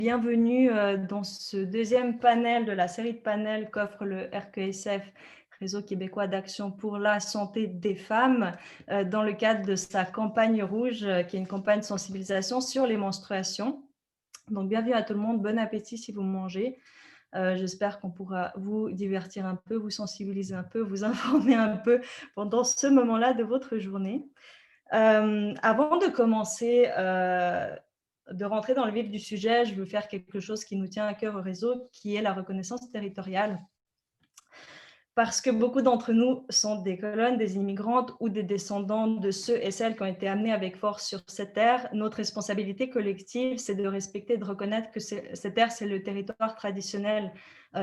bienvenue dans ce deuxième panel de la série de panels qu'offre le RQSF, Réseau québécois d'action pour la santé des femmes, dans le cadre de sa campagne rouge, qui est une campagne de sensibilisation sur les menstruations. Donc, bienvenue à tout le monde, bon appétit si vous mangez. J'espère qu'on pourra vous divertir un peu, vous sensibiliser un peu, vous informer un peu pendant ce moment-là de votre journée. Avant de commencer, de rentrer dans le vif du sujet, je veux faire quelque chose qui nous tient à cœur au réseau, qui est la reconnaissance territoriale. Parce que beaucoup d'entre nous sont des colonnes, des immigrantes ou des descendants de ceux et celles qui ont été amenés avec force sur cette terre. Notre responsabilité collective, c'est de respecter et de reconnaître que cette terre, c'est le territoire traditionnel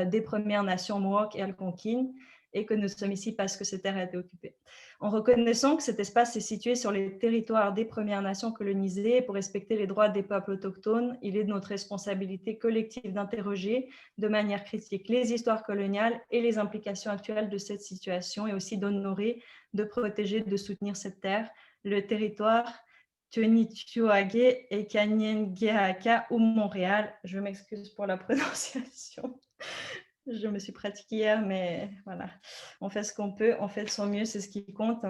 des Premières Nations Mohawk et Algonquines, et que nous sommes ici parce que cette terre a été occupée. En reconnaissant que cet espace est situé sur les territoires des Premières Nations colonisées, pour respecter les droits des peuples autochtones, il est de notre responsabilité collective d'interroger de manière critique les histoires coloniales et les implications actuelles de cette situation, et aussi d'honorer, de protéger, de soutenir cette terre, le territoire Tuanituage et Kanien'kehá:ka ou Montréal. Je m'excuse pour la prononciation. Je me suis pratiquée hier, mais voilà, on fait ce qu'on peut, on fait de son mieux, c'est ce qui compte.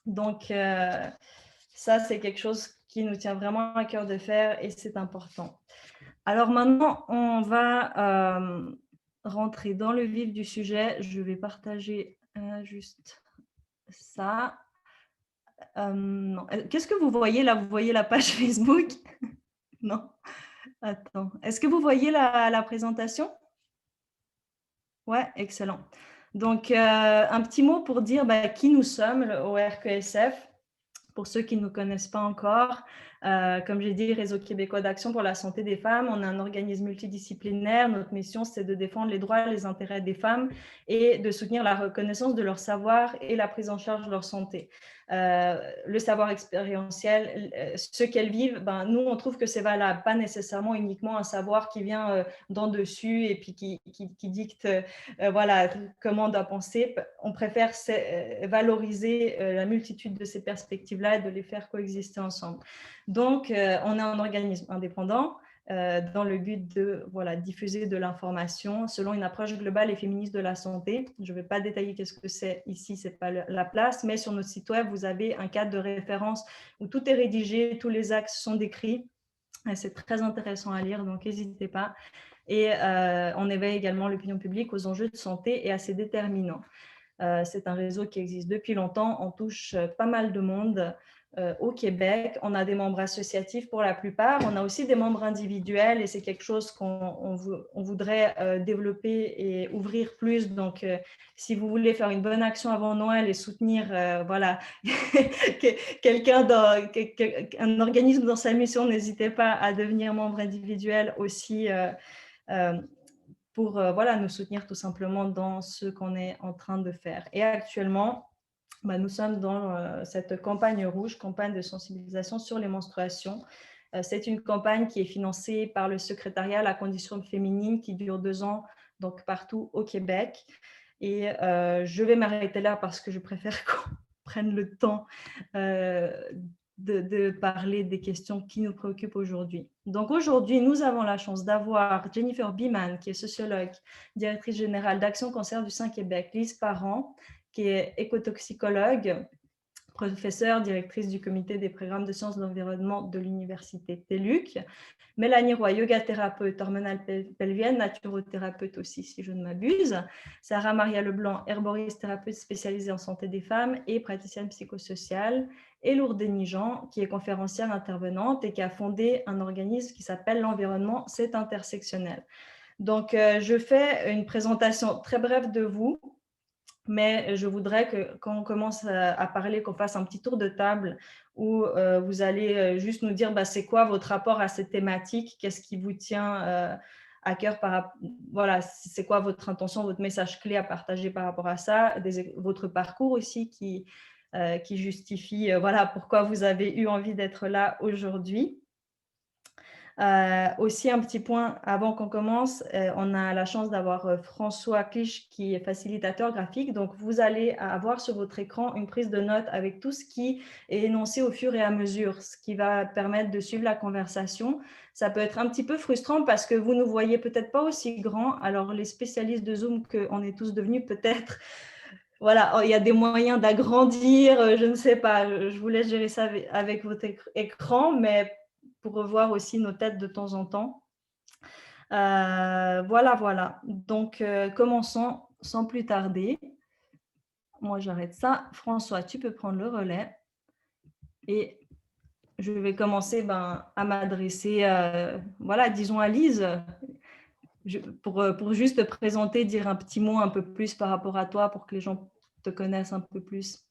Donc, ça, c'est quelque chose qui nous tient vraiment à cœur de faire et c'est important. Alors maintenant, on va rentrer dans le vif du sujet. Je vais partager juste ça. Qu'est-ce que vous voyez là? Vous voyez la page Facebook? Non? Attends. Est-ce que vous voyez la présentation? Ouais, excellent. Donc, un petit mot pour dire qui nous sommes au RQSF. Pour ceux qui ne nous connaissent pas encore, comme j'ai dit, Réseau québécois d'action pour la santé des femmes, on est un organisme multidisciplinaire. Notre mission, c'est de défendre les droits et les intérêts des femmes et de soutenir la reconnaissance de leur savoir et la prise en charge de leur santé. Le savoir expérientiel, ce qu'elles vivent, nous, on trouve que c'est valable, pas nécessairement uniquement un savoir qui vient d'en dessus et puis qui dicte voilà, comment on doit penser. On préfère valoriser la multitude de ces perspectives-là et de les faire coexister ensemble. Donc, on est un organisme indépendant dans le but de diffuser de l'information selon une approche globale et féministe de la santé. Je ne vais pas détailler qu'est-ce que c'est ici, ce n'est pas la place, mais sur notre site web, vous avez un cadre de référence où tout est rédigé, tous les axes sont décrits. C'est très intéressant à lire, donc n'hésitez pas. Et on éveille également l'opinion publique aux enjeux de santé et à ses déterminants. C'est un réseau qui existe depuis longtemps. On touche pas mal de monde au Québec. On a des membres associatifs pour la plupart. On a aussi des membres individuels et c'est quelque chose qu'on voudrait développer et ouvrir plus. Donc, si vous voulez faire une bonne action avant Noël et soutenir quelqu'un, un organisme dans sa mission, n'hésitez pas à devenir membre individuel aussi pour nous soutenir tout simplement dans ce qu'on est en train de faire. Et actuellement, nous sommes dans cette campagne rouge, campagne de sensibilisation sur les menstruations. C'est une campagne qui est financée par le secrétariat à la condition féminine qui dure 2 ans, donc partout au Québec. Et je vais m'arrêter là parce que je préfère qu'on prenne le temps de parler des questions qui nous préoccupent aujourd'hui. Donc aujourd'hui, nous avons la chance d'avoir Jennifer Beeman, qui est sociologue, directrice générale d'Action Cancer du Saint-Québec, Lise Parent, qui est écotoxicologue, professeure, directrice du comité des programmes de sciences de l'environnement de l'université TÉLUQ, Mélanie Roy, yoga thérapeute, hormonale pelvienne, naturothérapeute aussi, si je ne m'abuse, Sarah Maria Leblanc, herboriste thérapeute spécialisée en santé des femmes et praticienne psychosociale, et Lourdes Denijean, qui est conférencière intervenante et qui a fondé un organisme qui s'appelle l'Environnement, c'est intersectionnel. Donc, je fais une présentation très brève de vous, mais je voudrais que quand on commence à parler, qu'on fasse un petit tour de table où vous allez juste nous dire c'est quoi votre rapport à cette thématique, qu'est-ce qui vous tient à cœur, voilà, c'est quoi votre intention, votre message clé à partager par rapport à ça, votre parcours aussi qui justifie pourquoi vous avez eu envie d'être là aujourd'hui. Aussi, un petit point avant qu'on commence, on a la chance d'avoir François Clich qui est facilitateur graphique. Donc, vous allez avoir sur votre écran une prise de notes avec tout ce qui est énoncé au fur et à mesure, ce qui va permettre de suivre la conversation. Ça peut être un petit peu frustrant parce que vous ne voyez peut-être pas aussi grand. Alors, les spécialistes de Zoom qu'on est tous devenus, peut-être, voilà, il y a des moyens d'agrandir, je ne sais pas, je vous laisse gérer ça avec votre écran, mais pour revoir aussi nos têtes de temps en temps. Voilà. Donc, commençons sans plus tarder. Moi, j'arrête ça. François, tu peux prendre le relais. Et je vais commencer à m'adresser, voilà, disons à Lise, pour juste te présenter, dire un petit mot un peu plus par rapport à toi pour que les gens te connaissent un peu plus.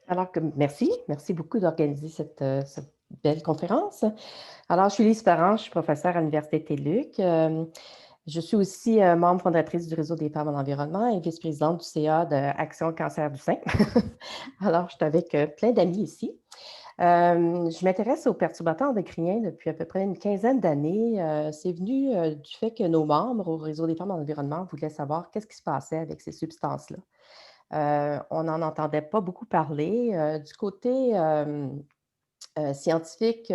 Alors, merci beaucoup d'organiser cette belle conférence. Alors, je suis Lise Parent, je suis professeure à l'Université TÉLUQ. Je suis aussi membre fondatrice du Réseau des femmes en environnement et vice-présidente du CA d'Action Cancer du sein. Alors, je suis avec plein d'amis ici. Je m'intéresse aux perturbateurs endocriniens depuis à peu près une quinzaine d'années. C'est venu du fait que nos membres au Réseau des femmes en environnement voulaient savoir qu'est-ce qui se passait avec ces substances-là. On n'en entendait pas beaucoup parler. Du côté scientifique,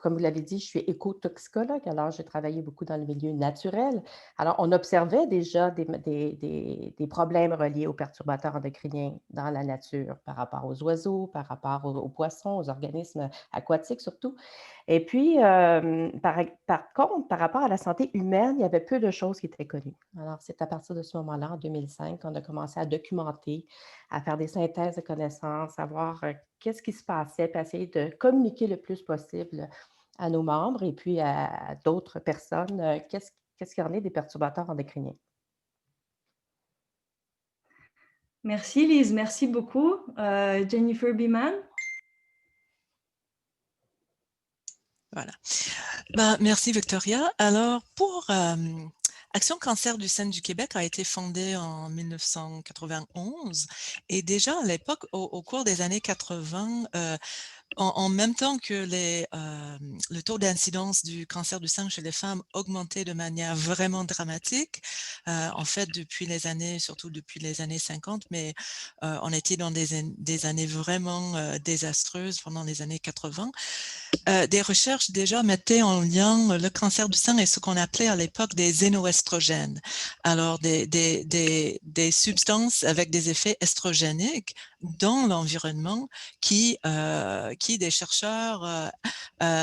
comme vous l'avez dit, je suis écotoxicologue, alors j'ai travaillé beaucoup dans le milieu naturel. Alors, on observait déjà des problèmes reliés aux perturbateurs endocriniens dans la nature par rapport aux oiseaux, par rapport aux poissons, aux organismes aquatiques surtout. Et puis, par contre, par rapport à la santé humaine, il y avait peu de choses qui étaient connues. Alors, c'est à partir de ce moment-là, en 2005, qu'on a commencé à documenter, à faire des synthèses de connaissances, à voir qu'est-ce qui se passait, puis essayer de communiquer le plus possible à nos membres et puis à d'autres personnes, qu'est-ce qu'il y en est des perturbateurs endocriniens. Merci Lise, merci beaucoup. Jennifer Beeman. Voilà. Merci Victoria. Alors, pour Action Cancer du sein du Québec a été fondée en 1991 et déjà à l'époque, au cours des années 80, en même temps que le taux d'incidence du cancer du sein chez les femmes augmentait de manière vraiment dramatique, en fait depuis les années, surtout depuis les années 50, mais on était dans des années vraiment désastreuses pendant les années 80. Des recherches déjà mettaient en lien le cancer du sein et ce qu'on appelait à l'époque des xénoestrogènes. Alors, des substances avec des effets estrogéniques dans l'environnement qui des chercheurs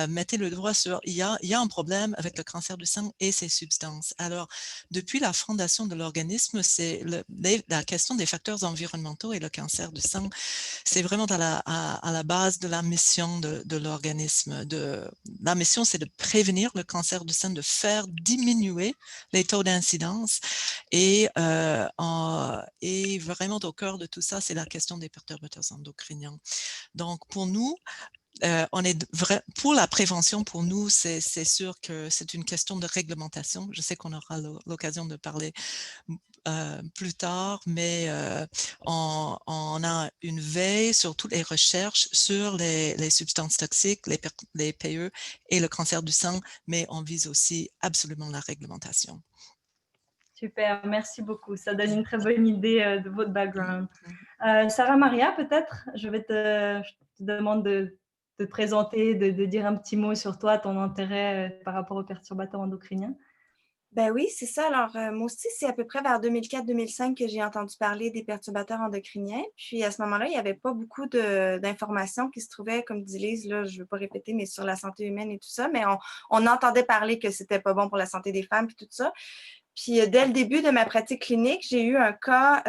mettaient le doigt sur il y a un problème avec le cancer du sein et ces substances. Alors, depuis la fondation de l'organisme, c'est la question des facteurs environnementaux et le cancer du sein, c'est vraiment à la base de la mission de l'organisme. La mission, c'est de prévenir le cancer du sein, de faire diminuer les taux d'incidence et vraiment au cœur de tout ça, c'est la question des perturbateurs endocriniens. Donc, pour nous, pour la prévention, pour nous, c'est sûr que c'est une question de réglementation. Je sais qu'on aura l'occasion de parler plus tard, mais on a une veille sur toutes les recherches sur les substances toxiques, les PE et le cancer du sein, mais on vise aussi absolument la réglementation. Super, merci beaucoup. Ça donne une très bonne idée de votre background. Sarah Maria, peut-être, je te demande de te présenter, de dire un petit mot sur toi, ton intérêt par rapport aux perturbateurs endocriniens. Ben oui, c'est ça. Alors, moi aussi, c'est à peu près vers 2004-2005 que j'ai entendu parler des perturbateurs endocriniens. Puis, à ce moment-là, il n'y avait pas beaucoup d'informations qui se trouvaient, comme dit Lise, là, je ne veux pas répéter, mais sur la santé humaine et tout ça. Mais on entendait parler que c'était pas bon pour la santé des femmes et tout ça. Puis, dès le début de ma pratique clinique, j'ai eu un cas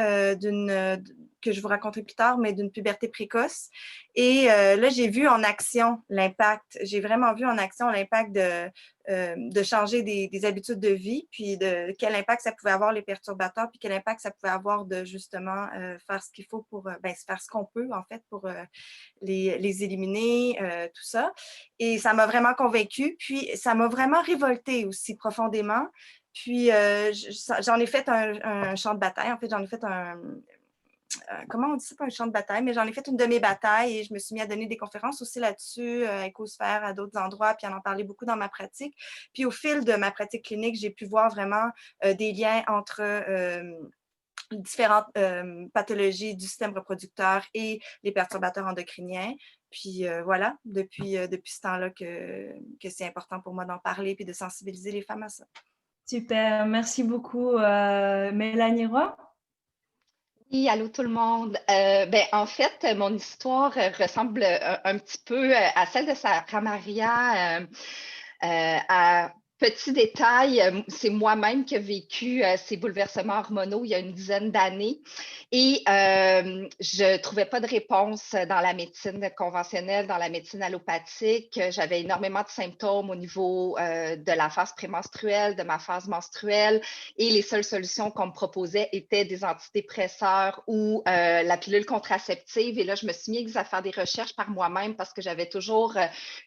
que je vous raconterai plus tard, mais d'une puberté précoce. Et là, j'ai vu en action l'impact. J'ai vraiment vu en action l'impact de changer des habitudes de vie, puis de quel impact ça pouvait avoir les perturbateurs, puis quel impact ça pouvait avoir de justement faire ce qu'il faut pour, faire ce qu'on peut en fait pour les éliminer, tout ça. Et ça m'a vraiment convaincue, puis ça m'a vraiment révoltée aussi profondément. Puis j'en ai fait un champ de bataille, en fait, j'en ai fait comment on dit ça, pas un champ de bataille, mais j'en ai fait une de mes batailles et je me suis mis à donner des conférences aussi là-dessus, à Écosphère, à d'autres endroits, puis à en parler beaucoup dans ma pratique. Puis au fil de ma pratique clinique, j'ai pu voir vraiment des liens entre différentes pathologies du système reproducteur et les perturbateurs endocriniens. Puis voilà, depuis ce temps-là que c'est important pour moi d'en parler puis de sensibiliser les femmes à ça. Super, merci beaucoup Mélanie Roy. Oui, allô tout le monde. En fait, mon histoire ressemble un petit peu à celle de Sarah Maria. À petit détail, c'est moi-même qui ai vécu ces bouleversements hormonaux il y a une dizaine d'années et je ne trouvais pas de réponse dans la médecine conventionnelle, dans la médecine allopathique. J'avais énormément de symptômes au niveau de la phase prémenstruelle, de ma phase menstruelle et les seules solutions qu'on me proposait étaient des antidépresseurs ou la pilule contraceptive. Et là, je me suis mise à faire des recherches par moi-même parce que j'avais toujours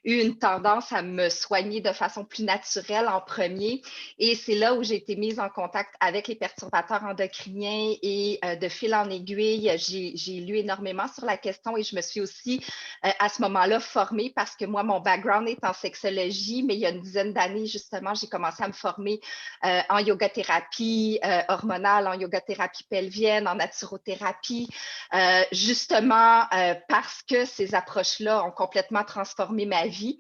eu une tendance à me soigner de façon plus naturelle en premier. Et c'est là où j'ai été mise en contact avec les perturbateurs endocriniens et de fil en aiguille, j'ai lu énormément sur la question et je me suis aussi à ce moment-là formée parce que moi, mon background est en sexologie, mais il y a une dizaine d'années, justement, j'ai commencé à me former en yoga-thérapie hormonale, en yoga-thérapie pelvienne, en naturothérapie, justement parce que ces approches-là ont complètement transformé ma vie.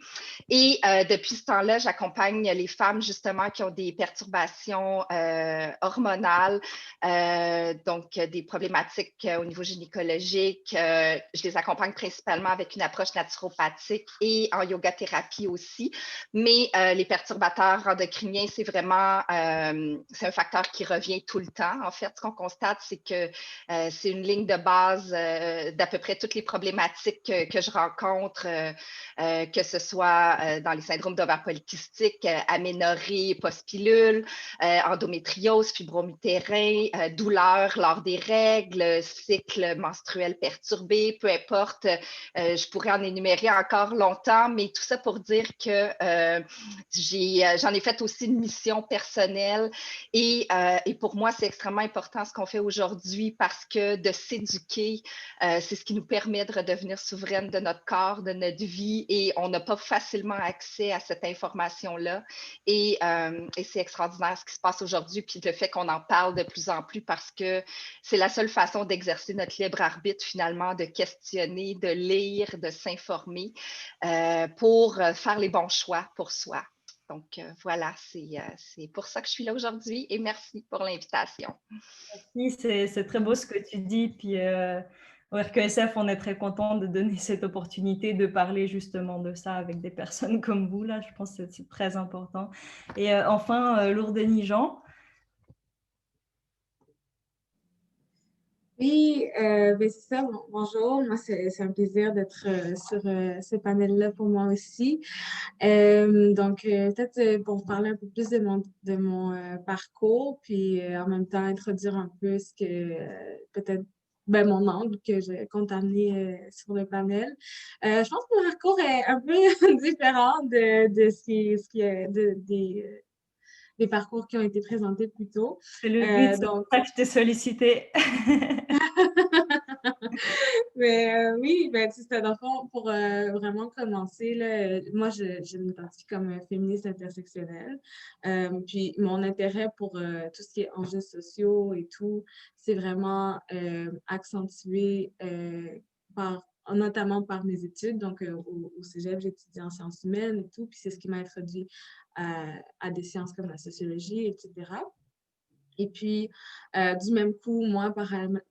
Et depuis ce temps-là, j'accompagne les femmes justement qui ont des perturbations hormonales, donc des problématiques au niveau gynécologique. Je les accompagne principalement avec une approche naturopathique et en yoga-thérapie aussi. Mais les perturbateurs endocriniens, c'est vraiment c'est un facteur qui revient tout le temps. En fait, ce qu'on constate, c'est que c'est une ligne de base d'à peu près toutes les problématiques que je rencontre, que ce soit dans les syndromes d'ovaires polykystiques, aménorrhée, post-pilule, endométriose, fibromutérin, douleurs lors des règles, cycle menstruel perturbé, peu importe. Je pourrais en énumérer encore longtemps, mais tout ça pour dire que j'en ai fait aussi une mission personnelle et pour moi, c'est extrêmement important ce qu'on fait aujourd'hui parce que de s'éduquer, c'est ce qui nous permet de redevenir souveraine de notre corps, de notre vie et on n'a pas facilement accès à cette information-là et c'est extraordinaire ce qui se passe aujourd'hui puis le fait qu'on en parle de plus en plus parce que c'est la seule façon d'exercer notre libre arbitre finalement, de questionner, de lire, de s'informer pour faire les bons choix pour soi. Donc voilà, c'est pour ça que je suis là aujourd'hui et merci pour l'invitation. Merci, c'est très beau ce que tu dis. Puis au RQSF, on est très content de donner cette opportunité de parler justement de ça avec des personnes comme vous. Là, je pense que c'est très important. Et enfin, Lourdes Nigent. Oui, c'est ça. Bonjour. Moi, c'est un plaisir d'être sur ce panel-là pour moi aussi. Donc, peut-être pour vous parler un peu plus de mon parcours, puis en même temps introduire un peu ce que peut-être mon angle que je compte amener sur le panel. Je pense que mon parcours est un peu différent de ce qui est des parcours qui ont été présentés plus tôt. C'est le but, c'est pour ça que je t'ai sollicité. Mais oui, c'était dans le fond, pour vraiment commencer, là, moi, je m'identifie comme féministe intersectionnelle. Puis mon intérêt pour tout ce qui est enjeux sociaux et tout, c'est vraiment accentué notamment par mes études. Donc, au Cégep, j'étudie en sciences humaines et tout, puis c'est ce qui m'a introduit à des sciences comme la sociologie, etc. Et puis, du même coup, moi,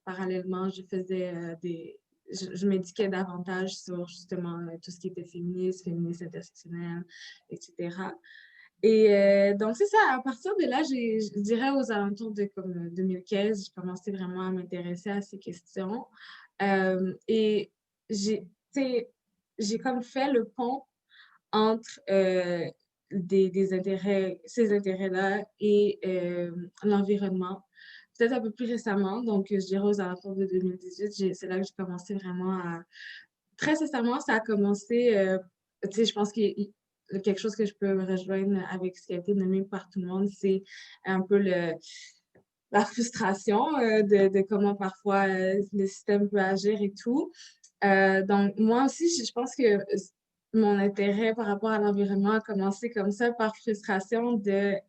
parallèlement, je faisais je m'éduquais davantage sur justement tout ce qui était féministe intersectionnel, etc. Et donc, c'est ça. À partir de là, je dirais aux alentours de comme 2015, j'ai commencé vraiment à m'intéresser à ces questions. Et j'ai comme fait le pont entre des intérêts, ces intérêts-là et l'environnement. Peut-être un peu plus récemment, donc je dirais aux alentours de 2018, c'est là que j'ai commencé vraiment à... Très sincèrement, ça a commencé, je pense qu'il y a quelque chose que je peux me rejoindre avec ce qui a été nommé par tout le monde, c'est un peu la frustration de comment parfois le système peut agir et tout. Donc, moi aussi, je pense que mon intérêt par rapport à l'environnement a commencé comme ça, par frustration mais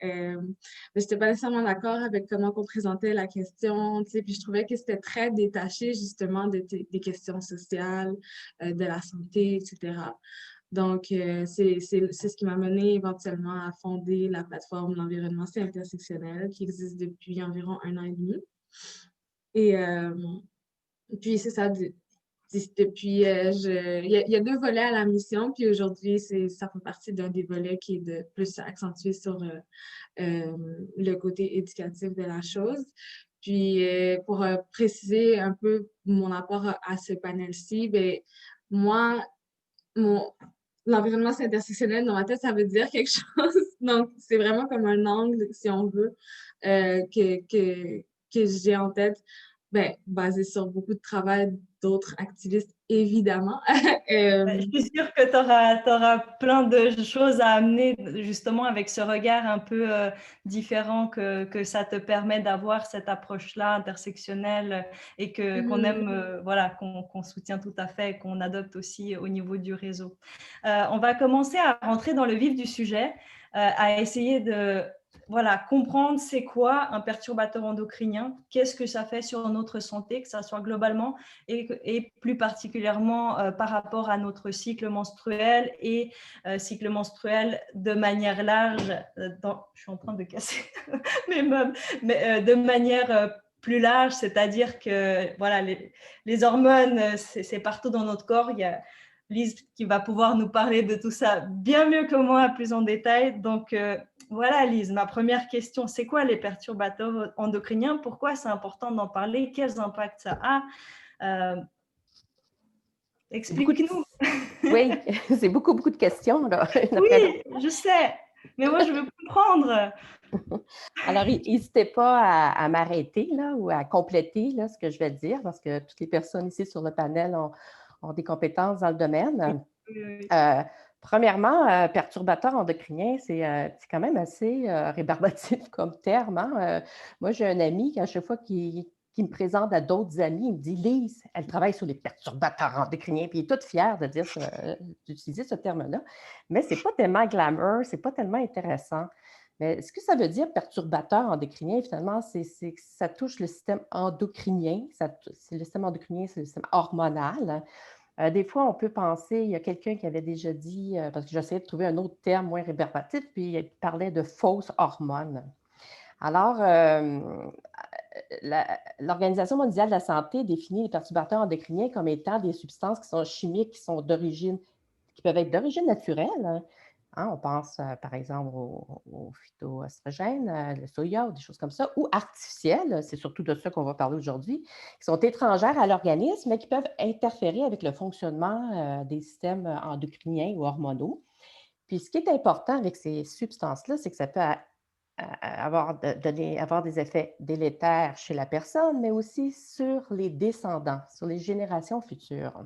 j'étais pas nécessairement d'accord avec comment on présentait la question, tu sais, puis je trouvais que c'était très détaché justement des questions sociales, de la santé, etc. Donc, c'est ce qui m'a mené éventuellement à fonder la plateforme L'Environnement, c'est intersectionnel, qui existe depuis environ 1 an et demi. Et puis, c'est ça, depuis, il y a 2 volets à la mission, puis aujourd'hui, ça fait partie d'un des volets qui est de plus accentué sur le côté éducatif de la chose. Puis, pour préciser un peu mon apport à ce panel-ci, ben, moi, l'environnement, c'est intersectionnel. Dans ma tête, ça veut dire quelque chose. Donc, c'est vraiment comme un angle, si on veut, que j'ai en tête, ben, basé sur beaucoup de travail d'autres activistes, évidemment. Je suis sûre que tu auras plein de choses à amener justement avec ce regard un peu différent que ça te permet d'avoir cette approche-là intersectionnelle et qu'on aime, voilà, qu'on soutient tout à fait et qu'on adopte aussi au niveau du réseau. On va commencer à rentrer dans le vif du sujet, à essayer de voilà, comprendre c'est quoi un perturbateur endocrinien, qu'est-ce que ça fait sur notre santé, que ça soit globalement et plus particulièrement par rapport à notre cycle menstruel et cycle menstruel de manière large. Je suis en train de casser mes meubles, mais de manière plus large, c'est-à-dire que voilà, les hormones, c'est partout dans notre corps. Il y a Lise qui va pouvoir nous parler de tout ça bien mieux que moi, plus en détail. Donc, voilà, Lise, ma première question, c'est quoi les perturbateurs endocriniens? Pourquoi c'est important d'en parler? Quels impacts ça a? Explique-nous. Oui, c'est beaucoup de questions, là. Oui, je sais, mais moi, je veux comprendre. Alors, n'hésitez pas à m'arrêter là, ou à compléter là, ce que je vais dire, parce que toutes les personnes ici sur le panel ont des compétences dans le domaine. Oui. Premièrement, perturbateur endocrinien, c'est quand même assez rébarbatif comme terme. Hein? Moi, j'ai un ami, à chaque fois qu'il me présente à d'autres amis, il me dit « Lise, elle travaille sur les perturbateurs endocriniens », puis il est tout fier de dire d'utiliser ce terme-là. Mais ce n'est pas tellement glamour, ce n'est pas tellement intéressant. Mais ce que ça veut dire, perturbateur endocrinien, finalement, c'est que ça touche le système endocrinien. Le système endocrinien, c'est le système hormonal. Des fois, on peut penser, il y a quelqu'un qui avait déjà dit, parce que j'essayais de trouver un autre terme moins rébarbatif, puis il parlait de fausses hormones. Alors, l'Organisation mondiale de la santé définit les perturbateurs endocriniens comme étant des substances qui sont chimiques, qui peuvent être d'origine naturelle. Hein, on pense, par exemple, aux phytoestrogènes, le soya ou des choses comme ça, ou artificielles, c'est surtout de ça qu'on va parler aujourd'hui, qui sont étrangères à l'organisme, mais qui peuvent interférer avec le fonctionnement des systèmes endocriniens ou hormonaux. Puis, ce qui est important avec ces substances-là, c'est que ça peut avoir des effets délétères chez la personne, mais aussi sur les descendants, sur les générations futures.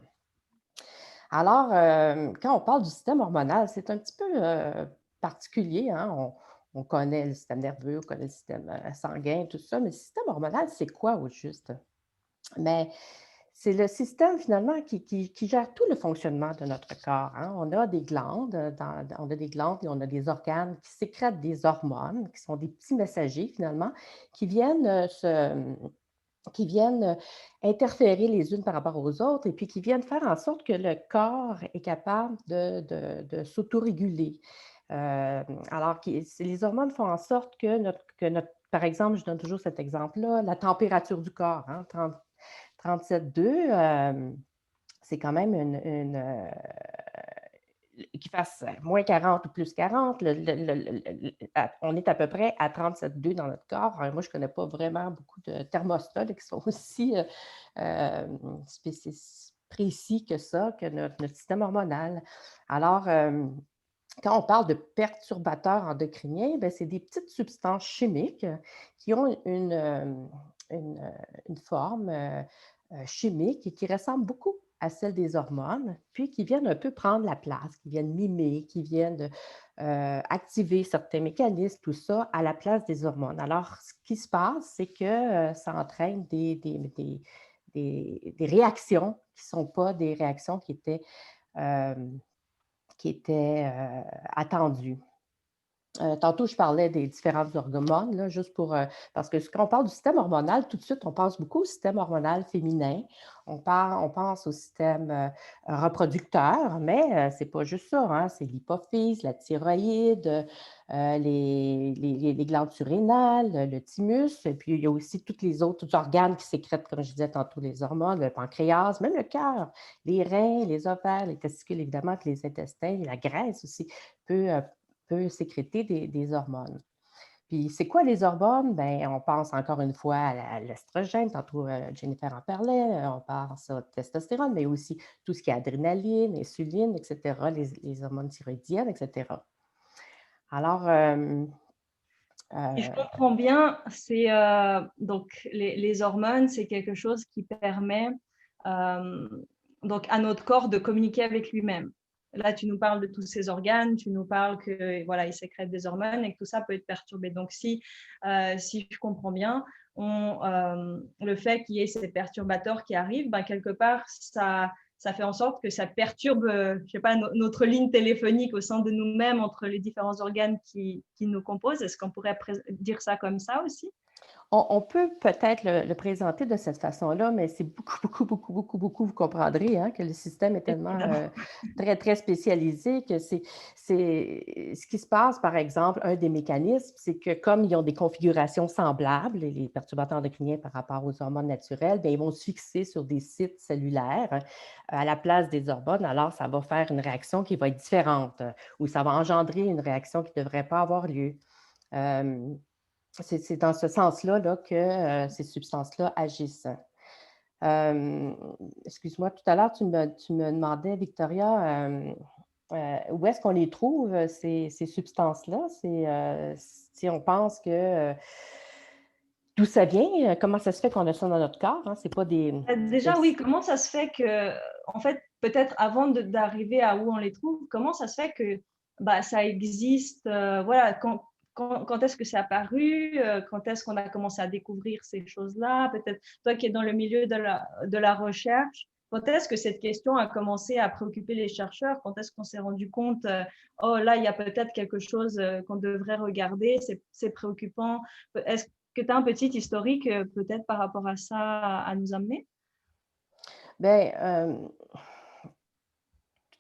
Alors, quand on parle du système hormonal, c'est un petit peu particulier. Hein? On connaît le système nerveux, on connaît le système sanguin, tout ça, mais le système hormonal, c'est quoi au juste? Mais c'est le système finalement qui gère tout le fonctionnement de notre corps. Hein? On a des glandes, on a des glandes et on a des organes qui sécrètent des hormones, qui sont des petits messagers finalement, qui viennent interférer les unes par rapport aux autres et puis qui viennent faire en sorte que le corps est capable de s'autoréguler. Alors, les hormones font en sorte que par exemple, je donne toujours cet exemple-là, la température du corps, hein, 37,2, c'est quand même qu'il fasse moins 40 ou plus 40, on est à peu près à 37,2 dans notre corps. Moi, je ne connais pas vraiment beaucoup de thermostats qui sont aussi précis que ça, que notre système hormonal. Alors, quand on parle de perturbateurs endocriniens, c'est des petites substances chimiques qui ont une forme chimique et qui ressemble beaucoup à celle des hormones, puis qui viennent un peu prendre la place, qui viennent mimer, qui viennent activer certains mécanismes, tout ça, à la place des hormones. Alors, ce qui se passe, c'est que ça entraîne des réactions qui ne sont pas des réactions euh, qui étaient attendues. Tantôt, je parlais des différentes hormones, là, juste pour, parce que quand on parle du système hormonal, tout de suite, on pense beaucoup au système hormonal féminin. On pense au système reproducteur, mais ce n'est pas juste ça, hein, c'est l'hypophyse, la thyroïde, les glandes surrénales, le thymus, et puis il y a aussi tous les autres organes qui sécrètent, comme je disais tantôt, les hormones, le pancréas, même le cœur, les reins, les ovaires, les testicules, évidemment, puis les intestins, la graisse aussi peut sécréter des hormones. Puis, c'est quoi les hormones? Bien, on pense encore une fois à l'estrogène, tantôt Jennifer en parlait, on pense au testostérone, mais aussi tout ce qui est adrénaline, insuline, etc., les hormones thyroïdiennes, etc. Alors, Si je comprends bien, c'est donc les hormones, c'est quelque chose qui permet donc à notre corps de communiquer avec lui-même. Là, tu nous parles de tous ces organes, tu nous parles que voilà, ils sécrètent des hormones et que tout ça peut être perturbé. Donc, si je comprends bien, le fait qu'il y ait ces perturbateurs qui arrivent, ben, quelque part, ça fait en sorte que ça perturbe, je sais pas, notre ligne téléphonique au sein de nous-mêmes entre les différents organes qui nous composent. Est-ce qu'on pourrait dire ça comme ça aussi? On peut peut-être le présenter de cette façon-là, mais c'est beaucoup, vous comprendrez, hein, que le système est tellement très, très spécialisé que c'est ce qui se passe, par exemple, un des mécanismes, c'est que comme ils ont des configurations semblables, les perturbateurs endocriniens par rapport aux hormones naturelles, bien, ils vont se fixer sur des sites cellulaires à la place des hormones. Alors, ça va faire une réaction qui va être différente ou ça va engendrer une réaction qui ne devrait pas avoir lieu. C'est dans ce sens-là là, que ces substances-là agissent. Excuse-moi, tout à l'heure, tu me demandais, Victoria, où est-ce qu'on les trouve, ces substances-là? Si on pense que d'où ça vient, comment ça se fait qu'on a ça dans notre corps? Hein? C'est pas Déjà, oui, comment ça se fait que, en fait, peut-être avant d'arriver à où on les trouve, comment ça se fait que bah, ça existe, voilà, quand est-ce que c'est apparu, quand est-ce qu'on a commencé à découvrir ces choses-là, peut-être toi qui es dans le milieu de la recherche, quand est-ce que cette question a commencé à préoccuper les chercheurs, quand est-ce qu'on s'est rendu compte, oh là, il y a peut-être quelque chose qu'on devrait regarder, c'est préoccupant, est-ce que tu as un petit historique peut-être par rapport à ça à nous amener? Bien,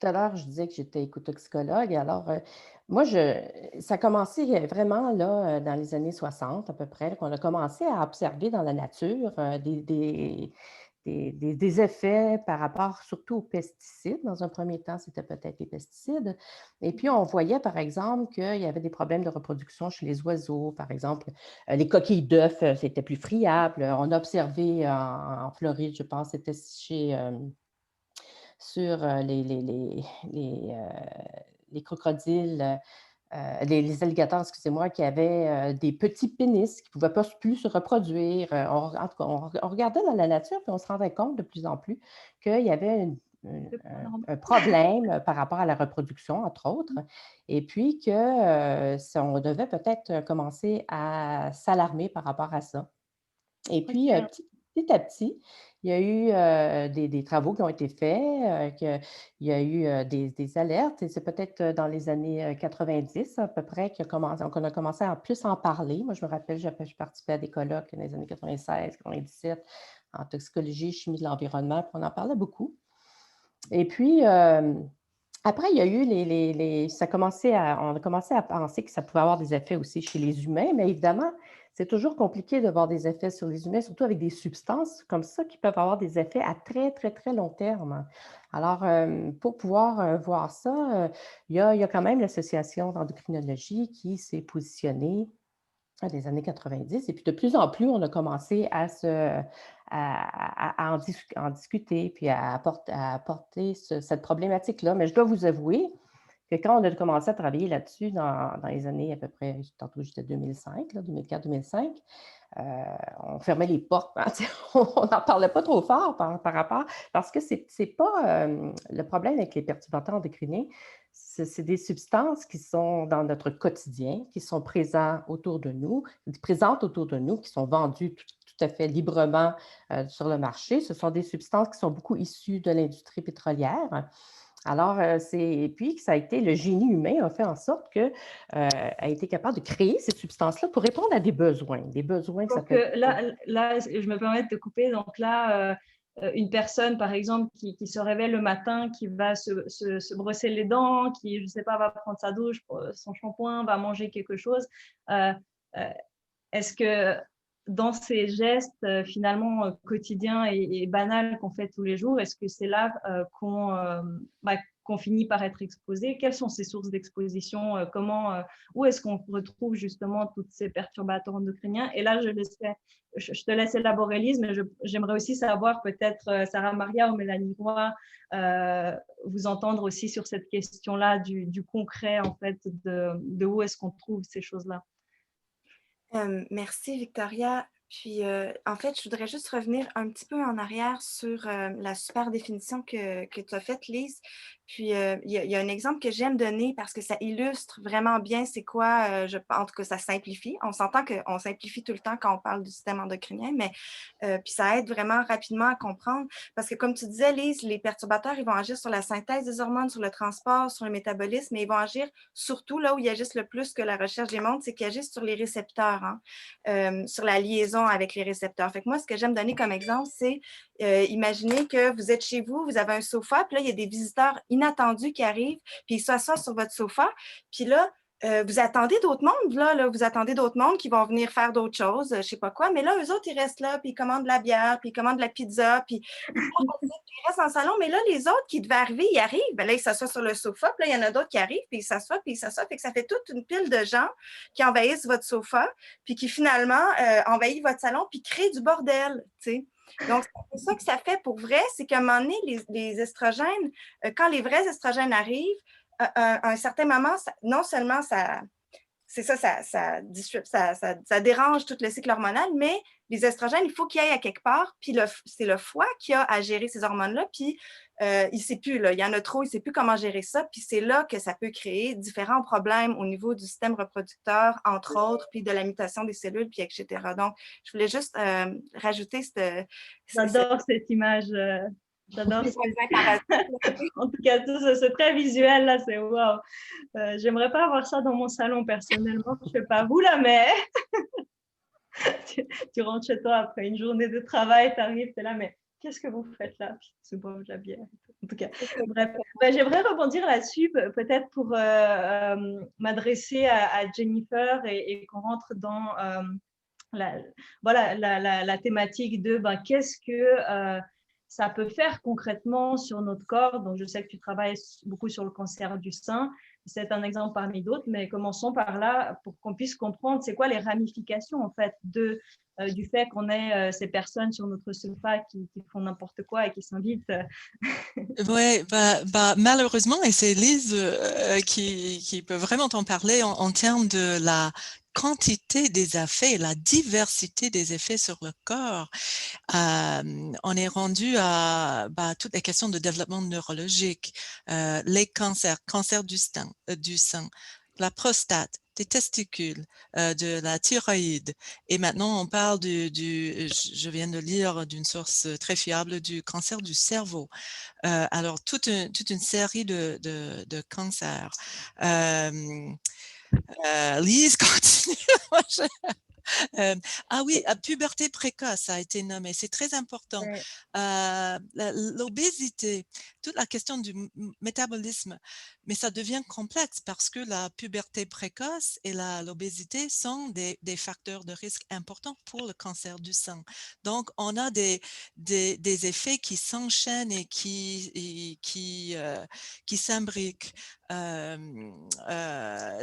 tout à l'heure, je disais que j'étais écotoxicologue. Alors, moi, ça a commencé vraiment là, dans les années 60 à peu près, qu'on a commencé à observer dans la nature des effets par rapport surtout aux pesticides. Dans un premier temps, c'était peut-être les pesticides. Et puis, on voyait, par exemple, qu'il y avait des problèmes de reproduction chez les oiseaux. Par exemple, les coquilles d'œufs, c'était plus friable. On a observé en Floride, je pense, c'était sur les crocodiles, les alligators, excusez-moi, qui avaient des petits pénis qui ne pouvaient pas plus se reproduire. En tout cas, on regardait dans la nature et on se rendait compte de plus en plus qu'il y avait un problème par rapport à la reproduction, entre autres, et puis on devait peut-être commencer à s'alarmer par rapport à ça. Et puis, Ok. petit à petit, il y a eu des travaux qui ont été faits, il y a eu des alertes, et c'est peut-être dans les années 90 à peu près qu'on a commencé à plus en parler. Moi, je me rappelle, je participais à des colloques dans les années 96, 97 en toxicologie, chimie de l'environnement, puis on en parlait beaucoup. Et puis, après, il y a eu on a commencé à penser que ça pouvait avoir des effets aussi chez les humains, mais évidemment, c'est toujours compliqué de voir des effets sur les humains, surtout avec des substances comme ça qui peuvent avoir des effets à très, très, très long terme. Alors, pour pouvoir voir ça, il y a quand même l'Association d'endocrinologie qui s'est positionnée dans les années 90. Et puis, de plus en plus, on a commencé à en discuter, puis à apporter cette problématique-là. Mais je dois vous avouer que quand on a commencé à travailler là-dessus dans les années à peu près, tantôt j'étais 2005, 2004-2005, on fermait les portes, hein, on n'en parlait pas trop fort par rapport, parce que c'est pas le problème avec les perturbateurs endocriniens, c'est des substances qui sont dans notre quotidien, qui sont présentes autour de nous, qui sont vendues tout à fait librement sur le marché. Ce sont des substances qui sont beaucoup issues de l'industrie pétrolière. Alors, puis ça a été, le génie humain a fait en sorte que a été capable de créer ces substances-là pour répondre à des besoins que ça Donc peut. là, je me permets de te couper. Donc là, une personne, par exemple, qui se réveille le matin, qui va se brosser les dents, qui, je ne sais pas, va prendre sa douche, son shampoing, va manger quelque chose, euh, euh, est-ce que dans ces gestes finalement quotidiens et banals qu'on fait tous les jours, est-ce que c'est là qu'on finit par être exposé? Quelles sont ces sources d'exposition? Où est-ce qu'on retrouve justement tous ces perturbateurs endocriniens? Et là, je te laisse élaborer, Lise, mais j'aimerais aussi savoir peut-être, Sarah Maria ou Mélanie Roy, vous entendre aussi sur cette question-là du concret, en fait, de où est-ce qu'on trouve ces choses-là. Merci, Victoria. Puis, en fait, je voudrais juste revenir un petit peu en arrière sur la super définition que tu as faite, Lise. Puis, il y a un exemple que j'aime donner parce que ça illustre vraiment bien c'est quoi, en tout cas, ça simplifie. On s'entend qu'on simplifie tout le temps quand on parle du système endocrinien, mais puis ça aide vraiment rapidement à comprendre. Parce que comme tu disais, Lise, les perturbateurs, ils vont agir sur la synthèse des hormones, sur le transport, sur le métabolisme, mais ils vont agir surtout là où ils agissent le plus que la recherche démontre, c'est qu'ils agissent sur les récepteurs, hein, sur la liaison avec les récepteurs. Fait que moi, ce que j'aime donner comme exemple, c'est imaginez que vous êtes chez vous, vous avez un sofa, puis là, il y a des visiteurs inattendus qui arrivent, puis ils s'assoient sur votre sofa, puis là, vous attendez d'autres mondes, là, vous attendez d'autres mondes qui vont venir faire d'autres choses, je ne sais pas quoi, mais là, eux autres, ils restent là, puis ils commandent de la bière, puis ils commandent de la pizza, puis ils restent en salon, mais là, les autres qui devaient arriver, ils arrivent, ben là, ils s'assoient sur le sofa, puis là, il y en a d'autres qui arrivent, puis ils s'assoient, fait que ça fait toute une pile de gens qui envahissent votre sofa, puis qui finalement envahissent votre salon, puis créent du bordel, tu sais. Donc, c'est ça que ça fait pour vrai, c'est qu'à un moment donné, les estrogènes, quand les vrais estrogènes arrivent, à un certain moment, non seulement c'est ça, ça dérange tout le cycle hormonal, mais les estrogènes, il faut qu'ils aillent à quelque part, puis c'est le foie qui a à gérer ces hormones-là, puis il ne sait plus, là, il y en a trop, il ne sait plus comment gérer ça, puis c'est là que ça peut créer différents problèmes au niveau du système reproducteur, entre autres, puis de la mutation des cellules, puis etc. Donc, je voulais juste rajouter J'adore cette image. J'adore. En tout cas, c'est très visuel, là, c'est wow. J'aimerais pas avoir ça dans mon salon personnellement. Je sais pas vous là, mais tu rentres chez toi après une journée de travail, tu arrives, tu es là, mais qu'est-ce que vous faites là? Puis tu bois de la bière. En tout cas, bref. J'aimerais rebondir là-dessus, peut-être pour m'adresser à Jennifer et qu'on rentre dans la thématique de qu'est-ce que ça peut faire concrètement sur notre corps. Donc, je sais que tu travailles beaucoup sur le cancer du sein. C'est un exemple parmi d'autres, mais commençons par là pour qu'on puisse comprendre c'est quoi les ramifications en fait du fait qu'on ait ces personnes sur notre sofa qui font n'importe quoi et qui s'invitent. Oui, malheureusement, et c'est Lise qui peut vraiment t'en parler en termes de la quantité des effets, la diversité des effets sur le corps. On est rendu à toutes les questions de développement neurologique, les cancer du sein, la prostate, des testicules, de la thyroïde. Et maintenant, on parle je viens de lire d'une source très fiable, du cancer du cerveau. Alors, toute une série de cancers. Lise, continue. Oui, puberté précoce a été nommée, c'est très important. Ouais. L'obésité, toute la question du métabolisme, mais ça devient complexe parce que la puberté précoce et l'obésité sont des facteurs de risque importants pour le cancer du sein. Donc, on a des effets qui s'enchaînent et qui s'imbriquent.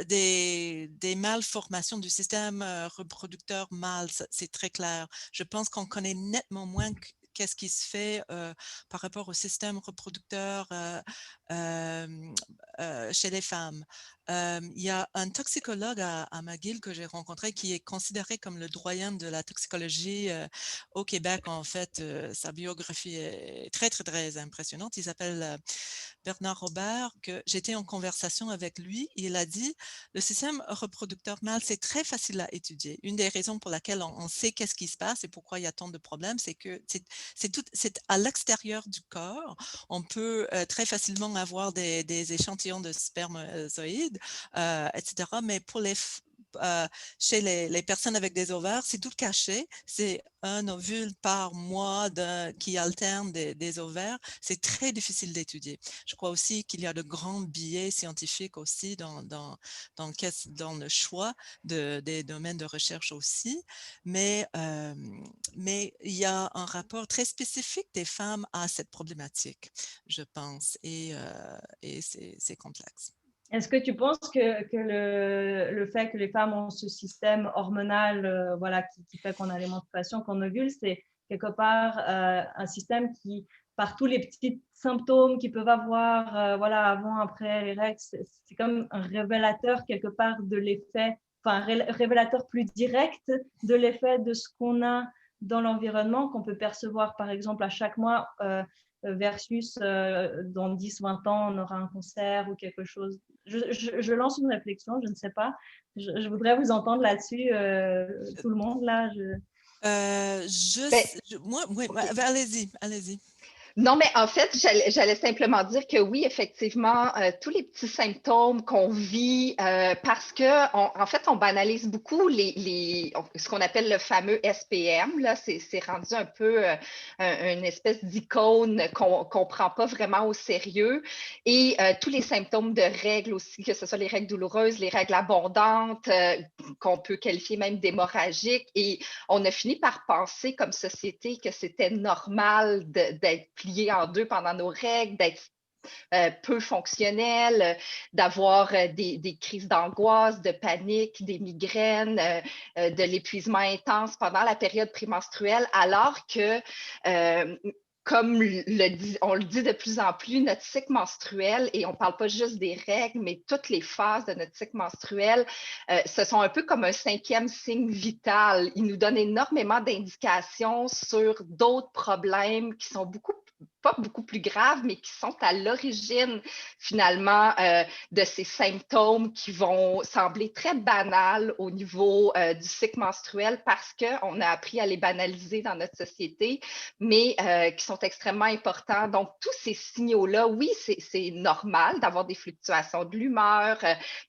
Des malformations du système reproducteur mâle, c'est très clair. Je pense qu'on connaît nettement moins qu'est-ce qui se fait par rapport au système reproducteur chez les femmes. Il y a un toxicologue à McGill que j'ai rencontré qui est considéré comme le doyen de la toxicologie au Québec. En fait, sa biographie est très, très, très impressionnante. Il s'appelle Bernard Robert, que j'étais en conversation avec lui. Il a dit, le système reproducteur mâle, c'est très facile à étudier. Une des raisons pour laquelle on sait qu'est-ce qui se passe et pourquoi il y a tant de problèmes, c'est que c'est à l'extérieur du corps. On peut très facilement avoir des échantillons de spermatozoïdes, etc. Mais pour chez les personnes avec des ovaires, c'est tout caché. C'est un ovule par mois qui alterne des ovaires. C'est très difficile d'étudier. Je crois aussi qu'il y a de grands biais scientifiques aussi dans le choix des domaines de recherche aussi. Mais il y a un rapport très spécifique des femmes à cette problématique, je pense, et c'est complexe. Est-ce que tu penses que le fait que les femmes ont ce système hormonal voilà, qui fait qu'on a les menstruations, qu'on ovule, c'est quelque part un système qui, par tous les petits symptômes qu'ils peuvent avoir voilà, avant, après les règles, c'est comme un révélateur quelque part de l'effet, enfin un révélateur plus direct de l'effet de ce qu'on a dans l'environnement, qu'on peut percevoir par exemple à chaque mois versus dans 10-20 ans, on aura un cancer ou quelque chose. Je lance une réflexion, je ne sais pas. Je voudrais vous entendre là-dessus, tout le monde. Là, allez-y. Non, mais en fait, j'allais simplement dire que oui, effectivement, tous les petits symptômes qu'on vit, parce que en fait, on banalise beaucoup ce qu'on appelle le fameux SPM. Là, c'est rendu un peu une espèce d'icône qu'on ne prend pas vraiment au sérieux. Et tous les symptômes de règles aussi, que ce soit les règles douloureuses, les règles abondantes, qu'on peut qualifier même d'hémorragiques. Et on a fini par penser comme société que c'était normal d'être plié en deux pendant nos règles, d'être peu fonctionnel, d'avoir des crises d'angoisse, de panique, des migraines, de l'épuisement intense pendant la période prémenstruelle, alors que comme on le dit de plus en plus, notre cycle menstruel, et on ne parle pas juste des règles, mais toutes les phases de notre cycle menstruel, ce sont un peu comme un 5e signe vital. Il nous donne énormément d'indications sur d'autres problèmes qui sont pas beaucoup plus graves, mais qui sont à l'origine finalement de ces symptômes qui vont sembler très banals au niveau du cycle menstruel parce qu'on a appris à les banaliser dans notre société, mais qui sont extrêmement importants. Donc, tous ces signaux-là, oui, c'est normal d'avoir des fluctuations de l'humeur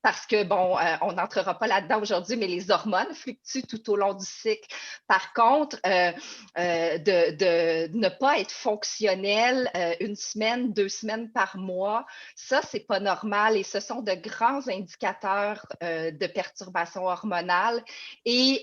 parce que, bon, on n'entrera pas là-dedans aujourd'hui, mais les hormones fluctuent tout au long du cycle. Par contre, de ne pas être fonctionnel 1 semaine, 2 semaines par mois, ça, c'est pas normal et ce sont de grands indicateurs de perturbations hormonales et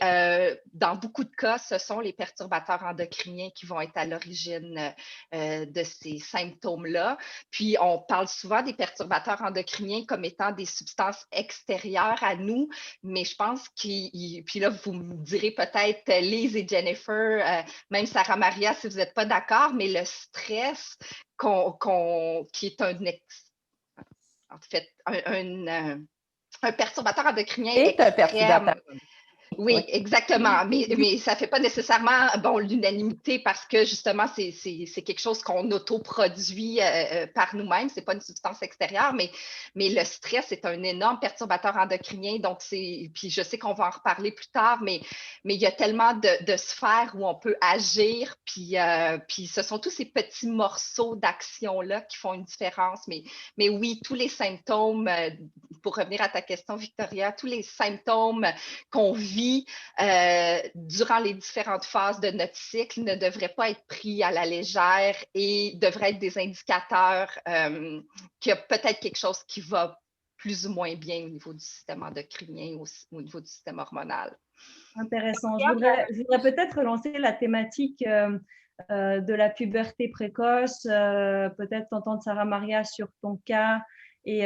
dans beaucoup de cas, ce sont les perturbateurs endocriniens qui vont être à l'origine de ces symptômes-là. Puis, on parle souvent des perturbateurs endocriniens comme étant des substances extérieures à nous, mais je pense puis là, vous me direz peut-être, Lise et Jennifer, même Sarah Maria, si vous n'êtes pas d'accord, mais le stress qui est en fait un perturbateur endocrinien extrême. Oui, exactement. Mais ça ne fait pas nécessairement l'unanimité parce que justement, c'est quelque chose qu'on autoproduit par nous-mêmes. Ce n'est pas une substance extérieure, mais le stress est un énorme perturbateur endocrinien. Donc, puis je sais qu'on va en reparler plus tard, mais il y a tellement de sphères où on peut agir. Puis ce sont tous ces petits morceaux d'action-là qui font une différence. Mais oui, tous les symptômes, pour revenir à ta question, Victoria, tous les symptômes qu'on vit durant les différentes phases de notre cycle ne devraient pas être pris à la légère et devraient être des indicateurs qu'il y a peut-être quelque chose qui va plus ou moins bien au niveau du système endocrinien, au niveau du système hormonal. Intéressant. Je voudrais peut-être relancer la thématique de la puberté précoce, peut-être entendre Sarah Maria sur ton cas et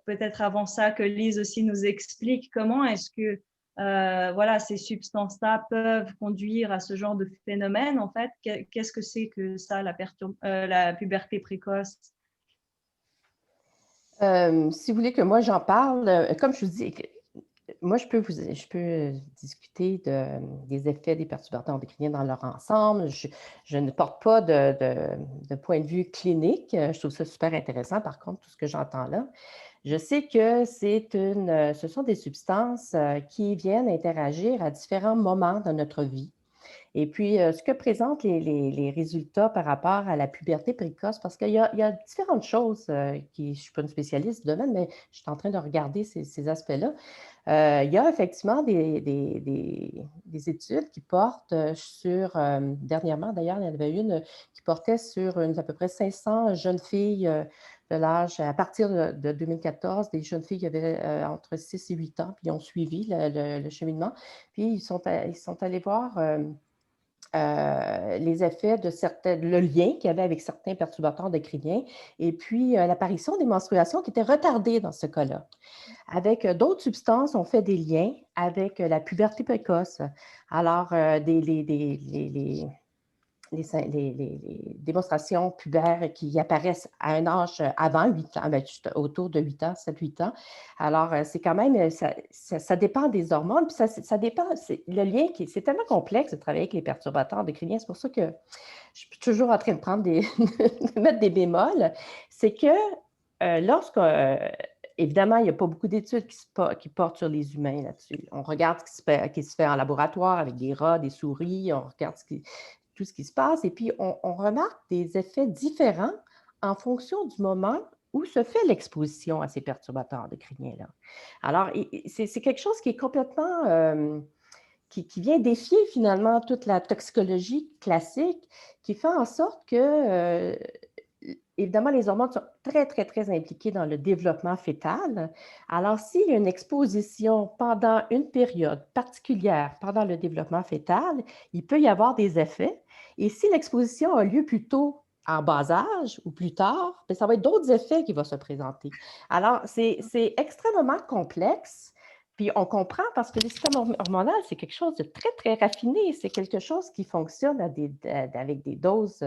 peut-être avant ça que Lise aussi nous explique comment est-ce que voilà, ces substances-là peuvent conduire à ce genre de phénomène, en fait. Qu'est-ce que c'est que ça, la puberté précoce? Si vous voulez que moi j'en parle, comme je vous dis, moi je peux discuter des effets des perturbateurs endocriniens dans leur ensemble. Je ne porte pas de point de vue clinique. Je trouve ça super intéressant, par contre, tout ce que j'entends là. Je sais que ce sont des substances qui viennent interagir à différents moments de notre vie. Et puis, ce que présentent les résultats par rapport à la puberté précoce, parce qu'il y a différentes choses je ne suis pas une spécialiste du domaine, mais je suis en train de regarder ces aspects-là. Il y a effectivement des études qui portent sur, dernièrement d'ailleurs, il y en avait une qui portait sur à peu près 500 jeunes filles de l'âge, à partir de 2014, des jeunes filles qui avaient entre 6 et 8 ans, puis ils ont suivi le cheminement. Puis ils sont allés voir les effets le lien qu'il y avait avec certains perturbateurs endocriniens et puis l'apparition des menstruations qui étaient retardées dans ce cas-là. Avec d'autres substances, on fait des liens avec la puberté précoce. Alors, les démonstrations pubaires qui apparaissent à un âge avant 8 ans, juste autour de 8 ans, 7-8 ans. Alors, c'est quand même, ça dépend des hormones, puis ça dépend, le lien, c'est tellement complexe de travailler avec les perturbateurs endocriniens, c'est pour ça que je suis toujours en train de prendre de mettre des bémols, c'est que évidemment, il n'y a pas beaucoup d'études qui portent sur les humains là-dessus. On regarde ce qui se fait en laboratoire avec des rats, des souris, on regarde tout ce qui se passe et puis on remarque des effets différents en fonction du moment où se fait l'exposition à ces perturbateurs endocriniens-là. Alors, c'est quelque chose qui est complètement... qui vient défier finalement toute la toxicologie classique, qui fait en sorte que évidemment, les hormones sont très, très, très impliquées dans le développement fœtal. Alors, s'il y a une exposition pendant une période particulière pendant le développement fœtal, il peut y avoir des effets. Et si l'exposition a lieu plus tôt en bas âge ou plus tard, bien, ça va être d'autres effets qui vont se présenter. Alors, c'est extrêmement complexe. Puis on comprend parce que le système hormonal, c'est quelque chose de très, très raffiné. C'est quelque chose qui fonctionne avec des doses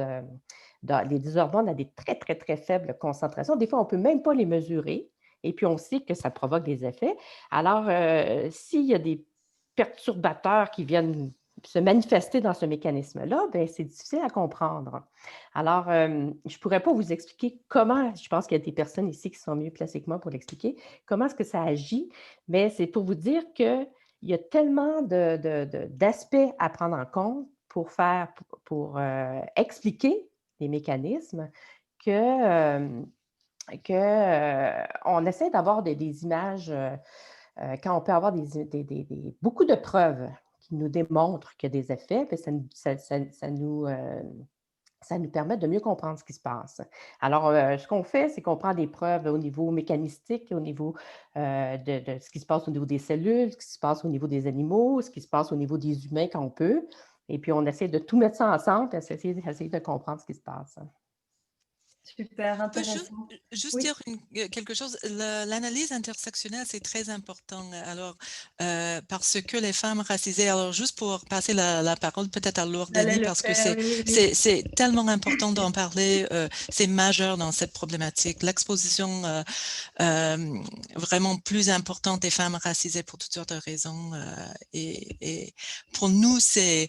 les hormones à des très, très, très faibles concentrations. Des fois, on ne peut même pas les mesurer et puis on sait que ça provoque des effets. Alors, s'il y a des perturbateurs qui viennent se manifester dans ce mécanisme-là, bien, c'est difficile à comprendre. Alors, je ne pourrais pas vous expliquer comment, je pense qu'il y a des personnes ici qui sont mieux placées que moi pour l'expliquer, comment est-ce que ça agit, mais c'est pour vous dire qu'il y a tellement d'aspects à prendre en compte pour expliquer les mécanismes qu'on essaie d'avoir des images quand on peut avoir beaucoup de preuves qui nous démontrent qu'il y a des effets, puis ça nous permet de mieux comprendre ce qui se passe. Alors, ce qu'on fait, c'est qu'on prend des preuves au niveau mécanistique, au niveau de ce qui se passe au niveau des cellules, ce qui se passe au niveau des animaux, ce qui se passe au niveau des humains quand on peut. Et puis, on essaie de tout mettre ça ensemble et essayer de comprendre ce qui se passe. Super Je peux intéressant. juste Oui. dire quelque chose. L'analyse intersectionnelle, c'est très important. Alors, parce que les femmes racisées, alors juste pour passer la parole peut-être à Laure J'allais Denis, le parce que faire, oui. c'est tellement important d'en parler. C'est majeur dans cette problématique. L'exposition vraiment plus importante des femmes racisées pour toutes sortes de raisons. Et pour nous, c'est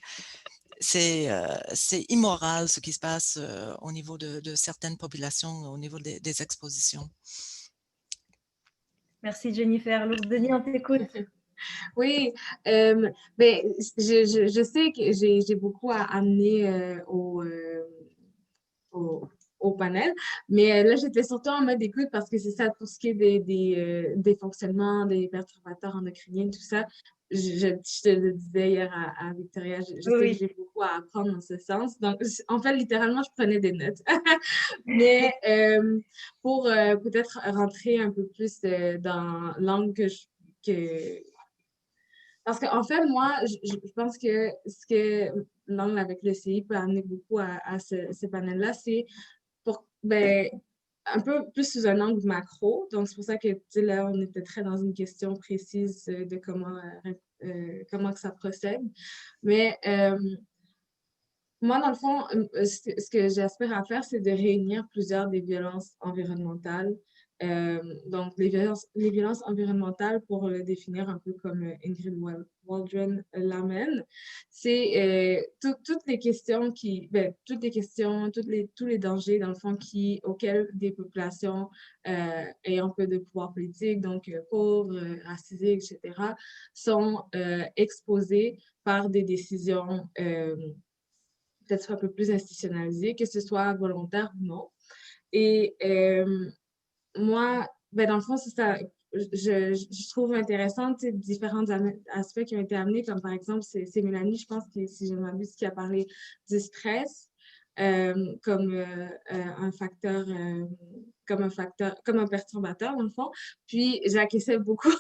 immoral ce qui se passe au niveau de certaines populations, au niveau des expositions. Merci Jennifer. Lourdes Denis, on t'écoute. Oui, ben, je sais que j'ai beaucoup à amener au panel, mais là, j'étais surtout en mode écoute parce que c'est ça, pour ce qui est des fonctionnements, des perturbateurs endocriniens, tout ça. Je te le disais hier à Victoria, je sais que Oui. j'ai beaucoup à apprendre dans ce sens. Donc, en fait, littéralement, je prenais des notes. Mais pour peut-être rentrer un peu plus dans l'angle parce qu'en fait, moi, je pense que ce que l'angle avec le CI peut amener beaucoup à ce panel-là, c'est pour, ben, un peu plus sous un angle macro. Donc, c'est pour ça que là, on était très dans une question précise de comment que ça procède. Mais moi, dans le fond, ce que j'aspire à faire, c'est de réunir plusieurs des violences environnementales. Donc, les violences environnementales, pour le définir un peu comme Ingrid Waldron l'amène, c'est toutes les questions toutes les questions, tous les dangers, dans le fond, auxquels des populations ayant peu de pouvoir politique, donc pauvres, racisées, etc., sont exposées par des décisions peut-être un peu plus institutionnalisées, que ce soit volontaire ou non. Et moi, ben dans le fond, c'est ça. Je trouve intéressant différents aspects qui ont été amenés, comme par exemple, c'est Mélanie, je pense, si je ne m'abuse, qui a parlé du stress comme un facteur, comme un perturbateur, dans le fond. Puis, j'acquiesçais beaucoup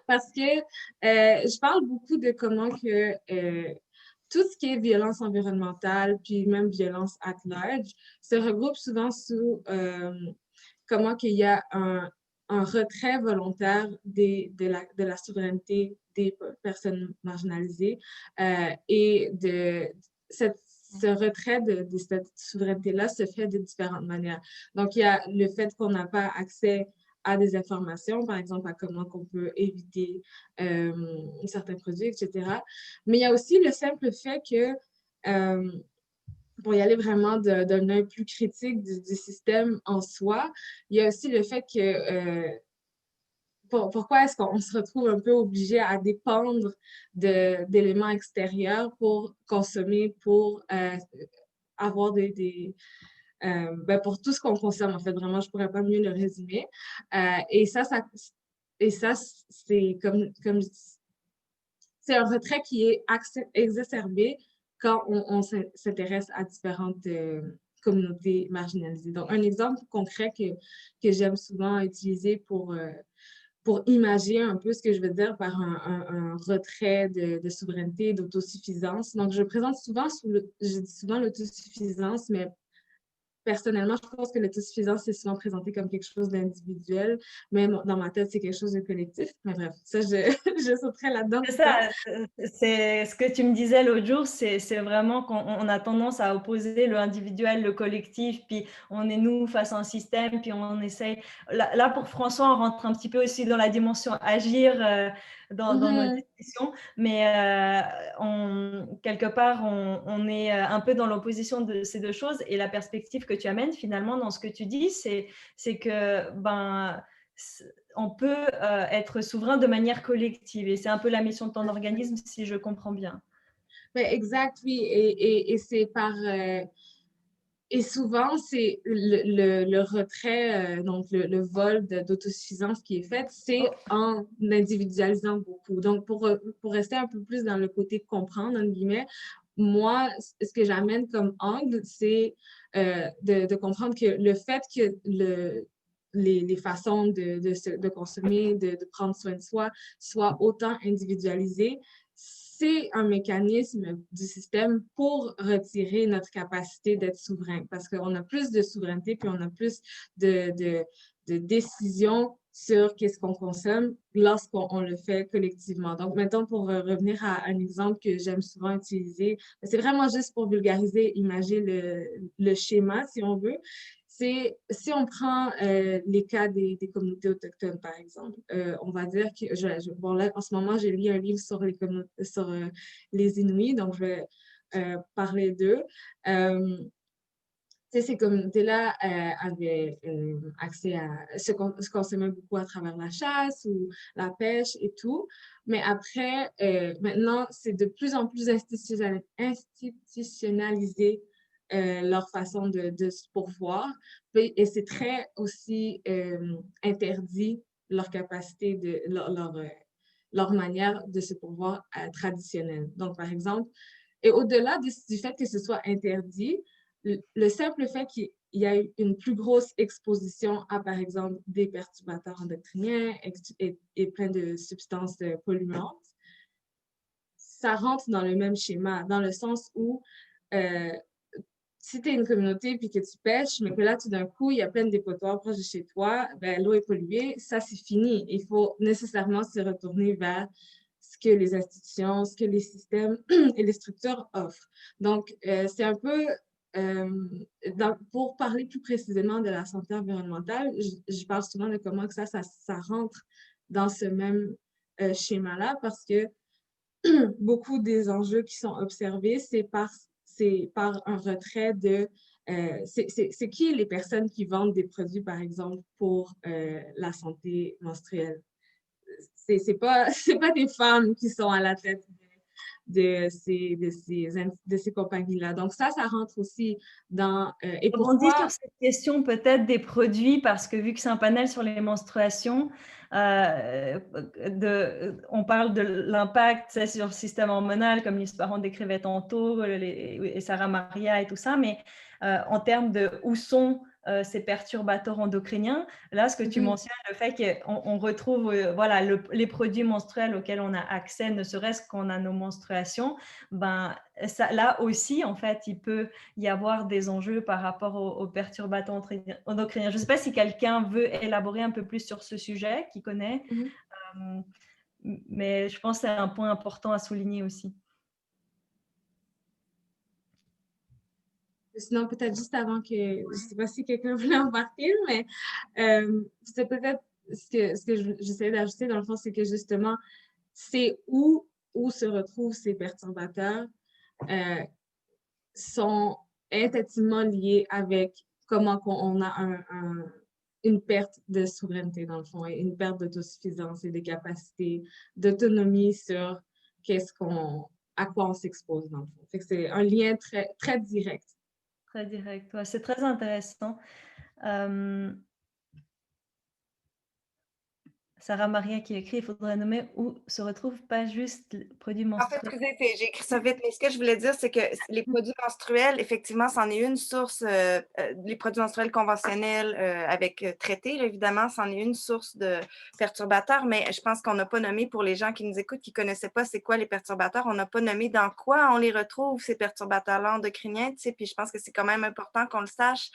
parce que je parle beaucoup de comment que tout ce qui est violence environnementale, puis même violence at large, se regroupe souvent sous comment qu'il y a un retrait volontaire de la souveraineté des personnes marginalisées et ce retrait de cette souveraineté-là se fait de différentes manières. Donc, il y a le fait qu'on n'a pas accès à des informations, par exemple, à comment on peut éviter certains produits, etc. Mais il y a aussi le simple fait que pour y aller vraiment d'un œil plus critique du système en soi, il y a aussi le fait que pourquoi est-ce qu'on se retrouve un peu obligé à dépendre d'éléments extérieurs pour consommer, pour avoir pour tout ce qu'on consomme, en fait, vraiment, je pourrais pas mieux le résumer. Et ça c'est comme c'est un retrait qui est exacerbé quand on s'intéresse à différentes communautés marginalisées. Donc, un exemple concret que j'aime souvent utiliser pour imaginer un peu ce que je veux dire par un retrait de souveraineté, d'autosuffisance. Donc, je présente souvent, je dis souvent l'autosuffisance, mais personnellement, je pense que l'autosuffisance, c'est souvent présenté comme quelque chose d'individuel, mais dans ma tête, c'est quelque chose de collectif. Mais bref, ça, je sauterai là-dedans. C'est ça, c'est ce que tu me disais l'autre jour, c'est vraiment qu'on a tendance à opposer le individuel, le collectif, puis on est nous face à un système, puis on essaye. Là, pour François, on rentre un petit peu aussi dans la dimension agir dans nos discussions, mais quelque part, on est un peu dans l'opposition de ces deux choses, et la perspective que tu amènes finalement dans ce que tu dis, c'est que on peut être souverain de manière collective. Et c'est un peu la mission de ton organisme, si je comprends bien. Ben, exact, oui. Et c'est et souvent, c'est le retrait, donc le vol d'autosuffisance qui est fait, c'est en individualisant beaucoup. Donc, pour rester un peu plus dans le côté comprendre, entre guillemets, moi, ce que j'amène comme angle, c'est de comprendre que le fait que les façons de consommer, de prendre soin de soi, soient autant individualisées, c'est un mécanisme du système pour retirer notre capacité d'être souverain, parce qu'on a plus de souveraineté, puis on a plus de décisions sur qu'est-ce qu'on consomme lorsqu'on le fait collectivement. Donc, maintenant, pour revenir à un exemple que j'aime souvent utiliser, c'est vraiment juste pour vulgariser, imaginer le schéma, si on veut. C'est si on prend les cas des communautés autochtones, par exemple, on va dire que, bon là, en ce moment, j'ai lu un livre sur les Inuits, donc je vais parler d'eux. Ces communautés-là avaient accès se consommaient beaucoup à travers la chasse ou la pêche et tout. Mais après, maintenant, c'est de plus en plus institutionnalisé leur façon de se pourvoir. Et c'est très aussi interdit leur capacité, leur manière de se pourvoir traditionnelle. Donc, par exemple, et au-delà du fait que ce soit interdit, le simple fait qu'il y a eu une plus grosse exposition à, par exemple, des perturbateurs endocriniens et plein de substances polluantes, ça rentre dans le même schéma, dans le sens où si tu es une communauté puis que tu pêches, mais que là, tout d'un coup, il y a plein de dépotoirs proches de chez toi, ben, l'eau est polluée, ça, c'est fini. Il faut nécessairement se retourner vers ce que les institutions, ce que les systèmes et les structures offrent. Donc, c'est un peu, pour parler plus précisément de la santé environnementale, je parle souvent de comment que ça rentre dans ce même schéma-là, parce que beaucoup des enjeux qui sont observés, c'est par un retrait de... c'est qui les personnes qui vendent des produits, par exemple, pour la santé menstruelle? C'est pas, c'est pas des femmes qui sont à la tête de ces compagnies-là. Donc ça rentre aussi dans... et Je rebondis pourquoi... sur cette question peut-être des produits, parce que vu que c'est un panel sur les menstruations, on parle de l'impact sur le système hormonal, comme les parents décrivaient tantôt, et Sarah Maria et tout ça, mais en termes de où sont ces perturbateurs endocriniens, là, ce que tu mentionnes, le fait qu'on retrouve voilà, les produits menstruels auxquels on a accès, ne serait-ce qu'on a nos menstruations, ben, ça, là aussi, en fait, il peut y avoir des enjeux par rapport aux perturbateurs endocriniens. Je ne sais pas si quelqu'un veut élaborer un peu plus sur ce sujet, qui connaît, mais je pense que c'est un point important à souligner aussi. Sinon, peut-être juste avant que, je ne sais pas si quelqu'un voulait embarquer, mais c'est peut-être ce que j'essaie d'ajouter dans le fond, c'est que justement, c'est où se retrouvent ces perturbateurs sont intimement liés avec comment on a une perte de souveraineté dans le fond, et une perte d'autosuffisance et de capacité d'autonomie sur à quoi on s'expose dans le fond. Fait que c'est un lien très, très direct. Très direct, ouais, c'est très intéressant. Sarah Maria qui écrit, il faudrait nommer où se retrouvent pas juste les produits menstruels. En fait, excusez, j'ai écrit ça vite, mais ce que je voulais dire, c'est que les produits menstruels, effectivement, c'en est une source, les produits menstruels conventionnels avec traités, là, évidemment, c'en est une source de perturbateurs, mais je pense qu'on n'a pas nommé, pour les gens qui nous écoutent, qui ne connaissaient pas c'est quoi les perturbateurs, on n'a pas nommé dans quoi on les retrouve, ces perturbateurs-là endocriniens, tu sais, puis je pense que c'est quand même important qu'on le sache,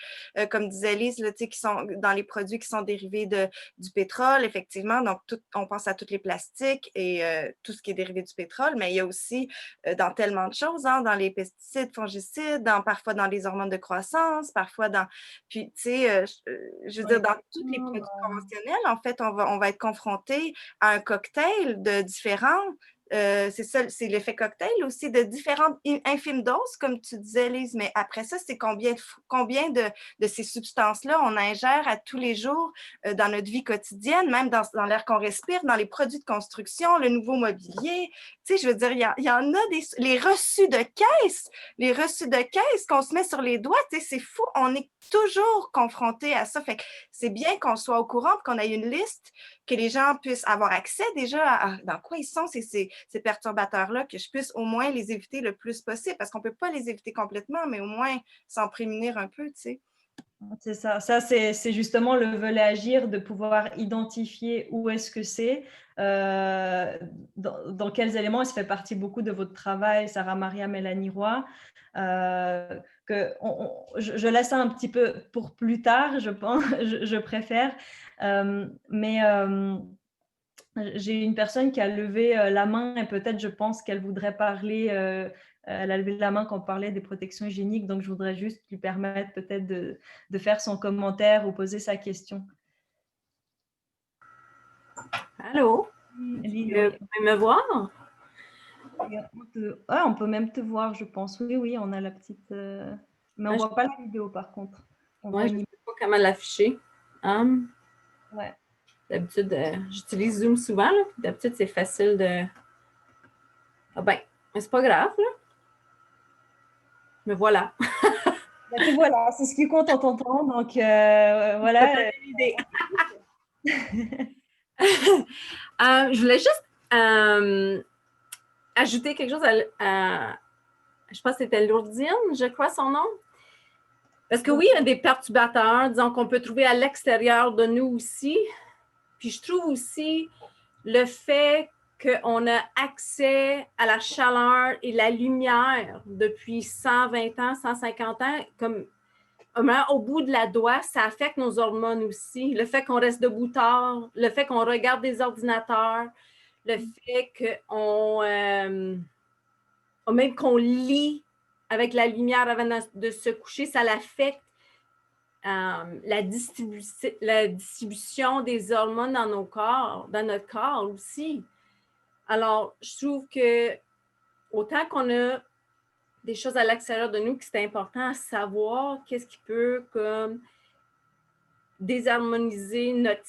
comme disait Lise, là, tu sais, qui sont dans les produits qui sont dérivés du pétrole, effectivement, donc on pense à tous les plastiques et tout ce qui est dérivé du pétrole, mais il y a aussi dans tellement de choses, hein, dans les pesticides, fongicides, parfois dans les hormones de croissance, parfois dans... Puis, tu sais, je veux dire, dans tous les produits conventionnels, en fait, on va être confronté à un cocktail de différents... c'est ça, c'est l'effet cocktail aussi, de différentes infimes doses, comme tu disais, Lise, mais après ça, c'est combien de ces substances-là on ingère à tous les jours dans notre vie quotidienne, même dans l'air qu'on respire, dans les produits de construction, le nouveau mobilier. Tu sais, je veux dire, il y en a les reçus de caisse qu'on se met sur les doigts, tu sais, c'est fou, on est toujours confronté à ça. Fait que c'est bien qu'on soit au courant, qu'on ait une liste, que les gens puissent avoir accès déjà à dans quoi ils sont ces perturbateurs-là, que je puisse au moins les éviter le plus possible, parce qu'on ne peut pas les éviter complètement, mais au moins s'en prémunir un peu, tu sais. C'est ça. Ça, c'est justement le volet agir, de pouvoir identifier où est-ce que c'est, dans quels éléments. Et ça fait partie beaucoup de votre travail, Sarah Maria, Mélanie Roy. Je laisse ça un petit peu pour plus tard, je pense, je préfère. Mais j'ai une personne qui a levé la main et peut-être, je pense qu'elle voudrait parler. Elle a levé la main quand on parlait des protections hygiéniques, donc je voudrais juste lui permettre peut-être de faire son commentaire ou poser sa question. Allô? Lily, Vous pouvez me voir? on peut même te voir, je pense. Oui, on a la petite... Mais on ne voit pas la vidéo, par contre. Oui, je ne sais pas comment l'afficher. Ouais. D'habitude, j'utilise Zoom souvent. D'habitude, c'est facile de... Ah ben, mais c'est pas grave, là. Me voilà. Te voilà, c'est ce qui compte en ton temps. Donc, voilà. L'idée. Je voulais juste ajouter quelque chose à je pense que c'était Lourdine, je crois son nom. Parce que oui, il y a des perturbateurs, disons, qu'on peut trouver à l'extérieur de nous aussi. Puis je trouve aussi le fait qu'on a accès à la chaleur et la lumière depuis 120 ans, 150 ans, comme au bout de la doigt, ça affecte nos hormones aussi. Le fait qu'on reste debout tard, le fait qu'on regarde des ordinateurs, le fait qu'on même qu'on lit avec la lumière avant de se coucher, ça l'affecte la distribution des hormones dans nos corps, dans notre corps aussi. Alors, je trouve que autant qu'on a des choses à l'extérieur de nous, que c'est important à savoir qu'est-ce qui peut comme désharmoniser notre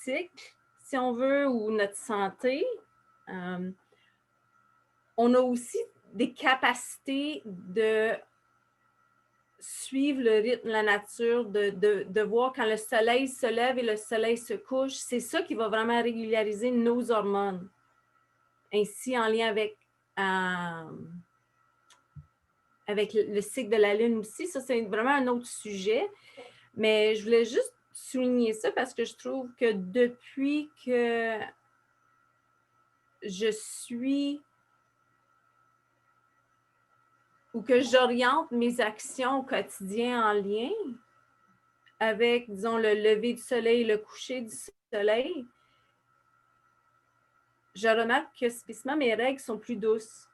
cycle, si on veut, ou notre santé. On a aussi des capacités de suivre le rythme de la nature, de voir quand le soleil se lève et le soleil se couche. C'est ça qui va vraiment régulariser nos hormones. Ainsi, en lien avec le cycle de la Lune aussi. Ça, c'est vraiment un autre sujet. Mais je voulais juste souligner ça parce que je trouve que depuis que je suis ou que j'oriente mes actions au quotidien en lien avec, disons, le lever du soleil et le coucher du soleil, je remarque que spécifiquement mes règles sont plus douces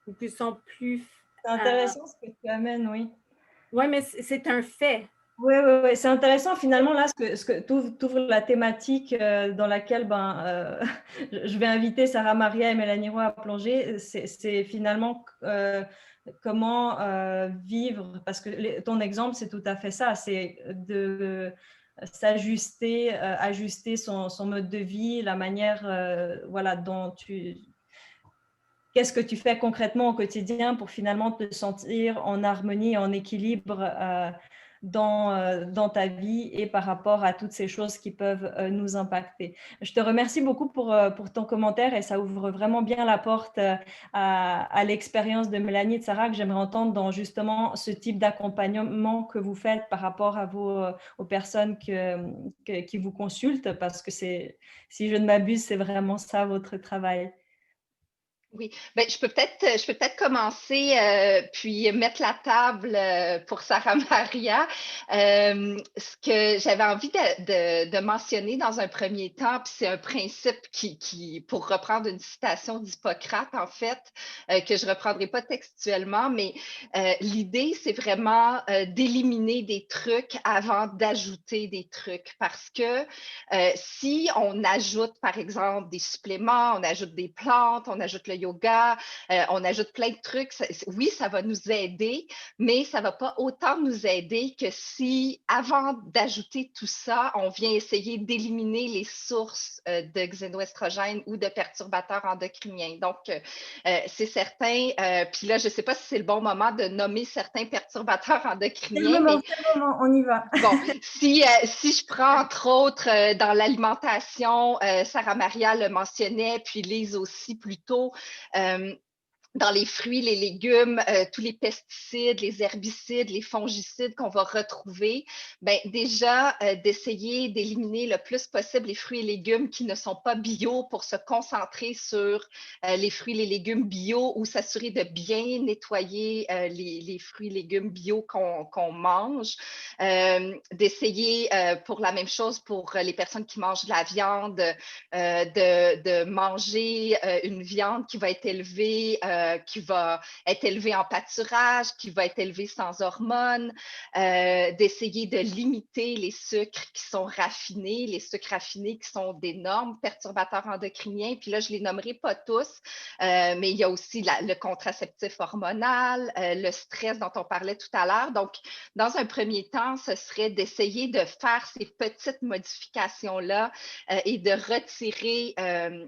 ou qu'elles sont plus... C'est intéressant ce que tu amènes, oui. Oui, mais c'est un fait. Oui, oui, oui. C'est intéressant finalement là ce que tu ouvres la thématique dans laquelle je vais inviter Sarah Maria et Mélanie Roy à plonger. C'est finalement comment vivre, parce que ton exemple, c'est tout à fait ça, c'est de s'ajuster, ajuster son mode de vie, la manière voilà, dont qu'est-ce que tu fais concrètement au quotidien pour finalement te sentir en harmonie, en équilibre dans ta vie et par rapport à toutes ces choses qui peuvent nous impacter. Je te remercie beaucoup pour ton commentaire et ça ouvre vraiment bien la porte à l'expérience de Mélanie et de Sarah que j'aimerais entendre dans justement ce type d'accompagnement que vous faites par rapport à aux personnes qui vous consultent parce que si je ne m'abuse, c'est vraiment ça votre travail. Oui, ben, je peux peut-être commencer puis mettre la table pour Sarah Maria. Ce que j'avais envie de mentionner dans un premier temps, puis c'est un principe qui, pour reprendre une citation d'Hippocrate, en fait, que je ne reprendrai pas textuellement, mais l'idée, c'est vraiment d'éliminer des trucs avant d'ajouter des trucs. Parce que si on ajoute, par exemple, des suppléments, on ajoute des plantes, on ajoute le yoga, on ajoute plein de trucs. Oui, ça va nous aider, mais ça ne va pas autant nous aider que si, avant d'ajouter tout ça, on vient essayer d'éliminer les sources de xénoestrogènes ou de perturbateurs endocriniens. Donc, c'est certain. Puis là, je ne sais pas si c'est le bon moment de nommer certains perturbateurs endocriniens. C'est le moment, on y va. Bon, si je prends entre autres dans l'alimentation, Sarah Maria le mentionnait, puis Lise aussi plus tôt, dans les fruits, les légumes, tous les pesticides, les herbicides, les fongicides qu'on va retrouver, ben déjà d'essayer d'éliminer le plus possible les fruits et légumes qui ne sont pas bio pour se concentrer sur les fruits et les légumes bio ou s'assurer de bien nettoyer les fruits et légumes bio qu'on mange. D'essayer pour la même chose pour les personnes qui mangent de la viande, de manger une viande qui va être élevée qui va être élevé en pâturage, qui va être élevé sans hormones, d'essayer de limiter les sucres qui sont raffinés, les sucres raffinés qui sont d'énormes perturbateurs endocriniens. Puis là, je ne les nommerai pas tous, mais il y a aussi le contraceptif hormonal, le stress dont on parlait tout à l'heure. Donc, dans un premier temps, ce serait d'essayer de faire ces petites modifications-là et de retirer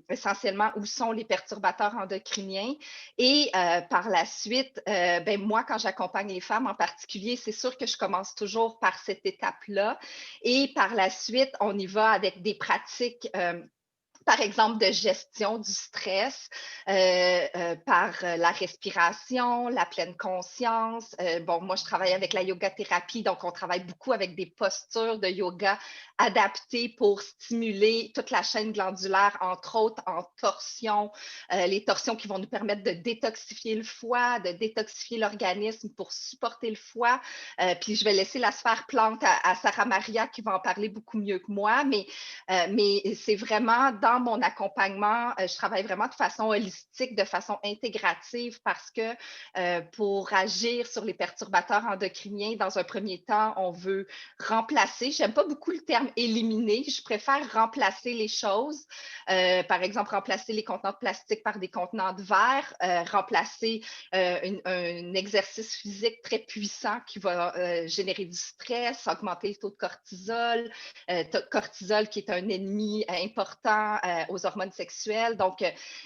essentiellement où sont les perturbateurs endocriniens. Et par la suite, ben moi, quand j'accompagne les femmes en particulier, c'est sûr que je commence toujours par cette étape-là. Et par la suite, on y va avec des pratiques par exemple, de gestion du stress par la respiration, la pleine conscience. Bon, moi, je travaille avec la yoga thérapie, donc on travaille beaucoup avec des postures de yoga adaptées pour stimuler toute la chaîne glandulaire, entre autres en torsion, les torsions qui vont nous permettre de détoxifier le foie, de détoxifier l'organisme pour supporter le foie. Puis je vais laisser la sphère plante à Sarah Maria qui va en parler beaucoup mieux que moi, mais c'est vraiment dans mon accompagnement, je travaille vraiment de façon holistique, de façon intégrative parce que pour agir sur les perturbateurs endocriniens, dans un premier temps, on veut remplacer, j'aime pas beaucoup le terme éliminer, je préfère remplacer les choses. Par exemple, remplacer les contenants de plastique par des contenants de verre, remplacer un exercice physique très puissant qui va générer du stress, augmenter le taux de cortisol, cortisol qui est un ennemi important aux hormones sexuelles. Donc,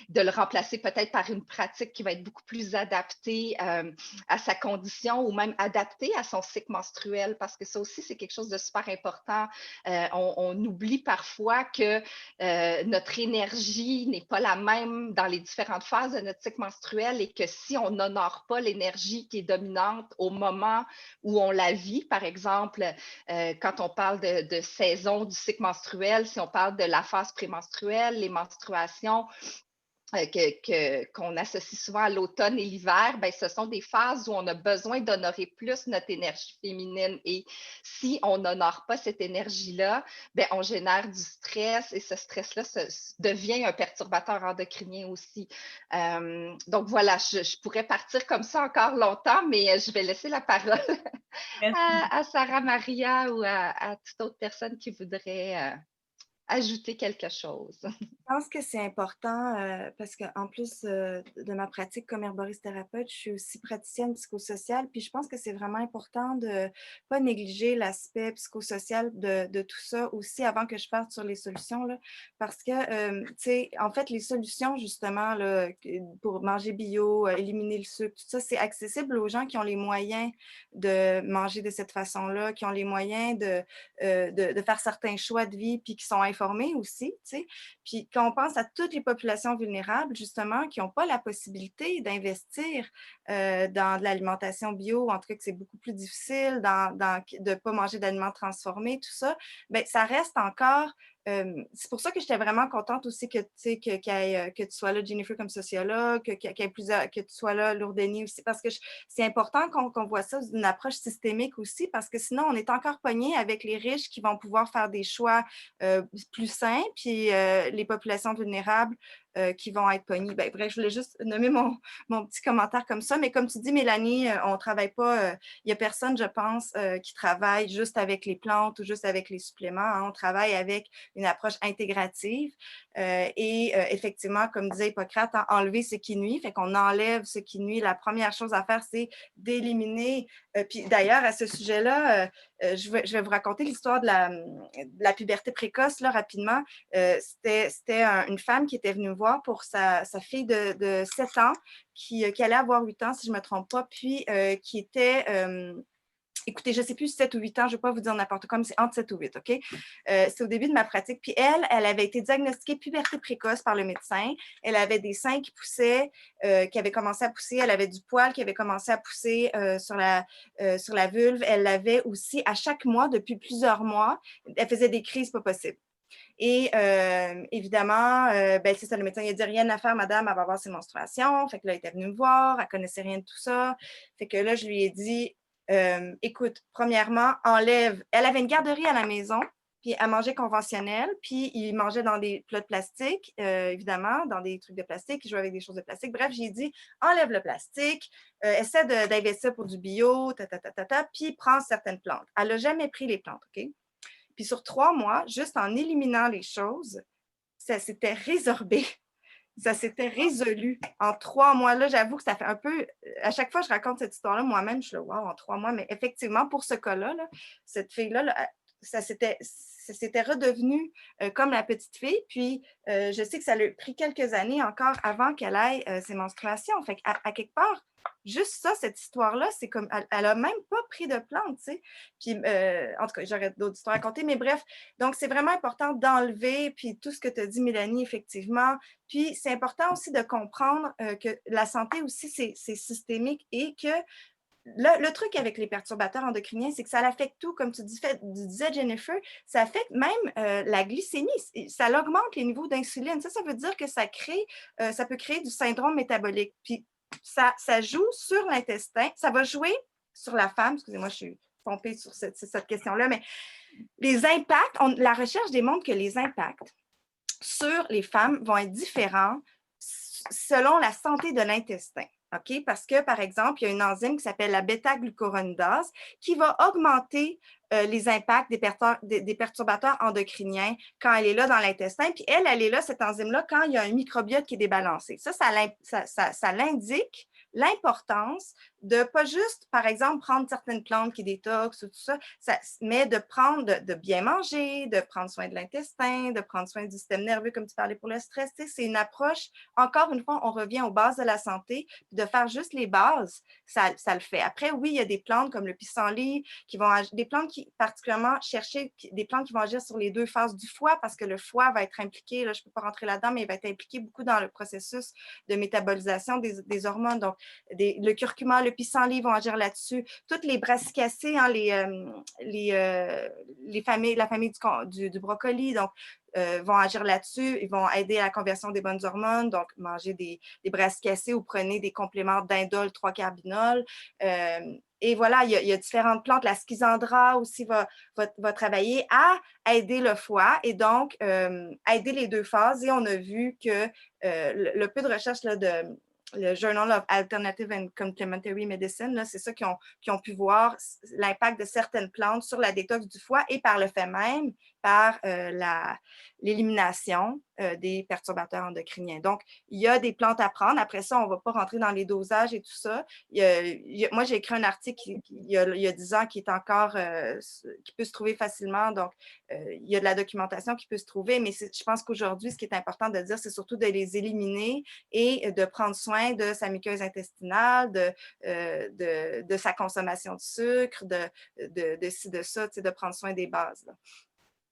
de le remplacer peut-être par une pratique qui va être beaucoup plus adaptée à sa condition ou même adaptée à son cycle menstruel, parce que ça aussi, c'est quelque chose de super important. On oublie parfois que notre énergie n'est pas la même dans les différentes phases de notre cycle menstruel et que si on n'honore pas l'énergie qui est dominante au moment où on la vit, par exemple, quand on parle de saison du cycle menstruel, si on parle de la phase prémenstruelle, les menstruations, qu'on associe souvent à l'automne et l'hiver, ben, ce sont des phases où on a besoin d'honorer plus notre énergie féminine. Et si on n'honore pas cette énergie-là, ben, on génère du stress et ce stress-là devient un perturbateur endocrinien aussi. Donc voilà, je pourrais partir comme ça encore longtemps, mais je vais laisser la parole à Sarah Maria ou à toute autre personne qui voudrait ajouter quelque chose. Je pense que c'est important parce qu'en plus de ma pratique comme herboriste thérapeute, je suis aussi praticienne psychosociale. Puis je pense que c'est vraiment important de ne pas négliger l'aspect psychosocial de tout ça aussi avant que je parte sur les solutions. Là, parce que, tu sais, en fait, les solutions, justement, là, pour manger bio, éliminer le sucre, tout ça, c'est accessible aux gens qui ont les moyens de manger de cette façon-là, qui ont les moyens de faire certains choix de vie, puis qui sont informés aussi, tu sais. Puis quand on pense à toutes les populations vulnérables, justement, qui n'ont pas la possibilité d'investir dans de l'alimentation bio, en tout cas que c'est beaucoup plus difficile de ne pas manger d'aliments transformés, tout ça, bien, ça reste encore... c'est pour ça que j'étais vraiment contente aussi que tu sois là, Jennifer, comme sociologue, que tu sois là, Lourdeni aussi, parce que c'est important qu'on voit ça d'une approche systémique aussi, parce que sinon, on est encore pogné avec les riches qui vont pouvoir faire des choix plus sains, puis les populations vulnérables qui vont être pognées. Ben, bref, je voulais juste nommer mon petit commentaire comme ça, mais comme tu dis, Mélanie, on ne travaille pas, il n'y a personne, je pense, qui travaille juste avec les plantes ou juste avec les suppléments. Hein. On travaille avec une approche intégrative et effectivement, comme disait Hippocrate, hein, enlever ce qui nuit, fait qu'on enlève ce qui nuit. La première chose à faire, c'est d'éliminer. Puis d'ailleurs, à ce sujet-là, je vais vous raconter l'histoire de la puberté précoce là, rapidement. C'était une femme qui était venue me voir pour sa fille de 7 ans qui allait avoir 8 ans, si je ne me trompe pas, puis qui était... écoutez, je ne sais plus 7 ou 8 ans, je ne vais pas vous dire n'importe quoi, mais c'est entre 7 ou 8, OK? C'est au début de ma pratique. Puis elle avait été diagnostiquée puberté précoce par le médecin. Elle avait des seins qui poussaient, qui avaient commencé à pousser. Elle avait du poil qui avait commencé à pousser sur la vulve. Elle l'avait aussi à chaque mois, depuis plusieurs mois. Elle faisait des crises pas possibles. Et évidemment, ben, c'est ça, le médecin il a dit rien à faire, madame, elle va avoir ses menstruations. Fait que là, elle était venue me voir, elle ne connaissait rien de tout ça. Fait que là, je lui ai dit, écoute, premièrement, enlève. Elle avait une garderie à la maison, puis elle mangeait conventionnel, puis il mangeait dans des plats de plastique, évidemment, dans des trucs de plastique, il jouait avec des choses de plastique. Bref, j'ai dit, enlève le plastique, essaie d'investir pour du bio, puis prends certaines plantes. Elle n'a jamais pris les plantes, OK? Puis sur 3 mois, juste en éliminant les choses, ça s'était résorbé. Ça s'était résolu en 3 mois. Là, j'avoue que ça fait un peu... À chaque fois que je raconte cette histoire-là, moi-même, je suis là, wow, en 3 mois. Mais effectivement, pour ce cas-là, là, cette fille-là, là, ça s'était redevenu comme la petite fille. Puis, je sais que ça lui a pris quelques années encore avant qu'elle ait ses menstruations. Fait qu'à quelque part, juste ça, cette histoire-là, c'est comme, elle a même pas pris de plante, tu sais. Puis, en tout cas, j'aurais d'autres histoires à raconter, mais bref. Donc, c'est vraiment important d'enlever, puis tout ce que tu as dit, Mélanie, effectivement. Puis, c'est important aussi de comprendre que la santé aussi, c'est systémique et que le truc avec les perturbateurs endocriniens, c'est que ça affecte tout, comme tu disais, Jennifer, ça affecte même la glycémie, ça augmente les niveaux d'insuline. Ça veut dire que ça peut créer du syndrome métabolique. Puis ça joue sur l'intestin, ça va jouer sur la femme. Excusez-moi, je suis pompée sur cette question-là, mais les impacts, la recherche démontre que les impacts sur les femmes vont être différents selon la santé de l'intestin. OK? Parce que, par exemple, il y a une enzyme qui s'appelle la bêta-glucuronidase qui va augmenter les impacts des perturbateurs endocriniens quand elle est là dans l'intestin. Puis elle est là, cette enzyme-là, quand il y a un microbiote qui est débalancé. Ça l'indique l'importance de pas juste, par exemple, prendre certaines plantes qui détoxent ou tout ça, mais de bien manger, de prendre soin de l'intestin, de prendre soin du système nerveux, comme tu parlais pour le stress. Tu sais, c'est une approche, encore une fois, on revient aux bases de la santé, puis de faire juste les bases, ça le fait. Après, oui, il y a des plantes comme le pissenlit, des plantes qui, particulièrement, des plantes qui vont agir sur les deux phases du foie, parce que le foie va être impliqué, là, je ne peux pas rentrer là-dedans, mais il va être impliqué beaucoup dans le processus de métabolisation des hormones. Donc, le curcuma, le pissenlit vont agir là-dessus. Toutes les brassicacées, hein, la famille du brocoli, donc, vont agir là-dessus. Ils vont aider à la conversion des bonnes hormones, donc manger des brassicacées ou prenez des compléments d'indole 3-carbinol. Et voilà, il y a différentes plantes. La schizandra aussi va travailler à aider le foie et donc aider les deux phases. Et on a vu que le peu de recherche là, le Journal of Alternative and Complementary Medicine, c'est ça qui ont pu voir l'impact de certaines plantes sur la détox du foie et par le fait même, par l'élimination des perturbateurs endocriniens. Donc, il y a des plantes à prendre. Après ça, on ne va pas rentrer dans les dosages et tout ça. Moi, j'ai écrit un article il y a 10 ans qui est encore, qui peut se trouver facilement. Donc, il y a de la documentation qui peut se trouver, mais je pense qu'aujourd'hui, ce qui est important de dire, c'est surtout de les éliminer et de prendre soin de sa muqueuse intestinale, de sa consommation de sucre, de ci, de ça, de prendre soin des bases. Là.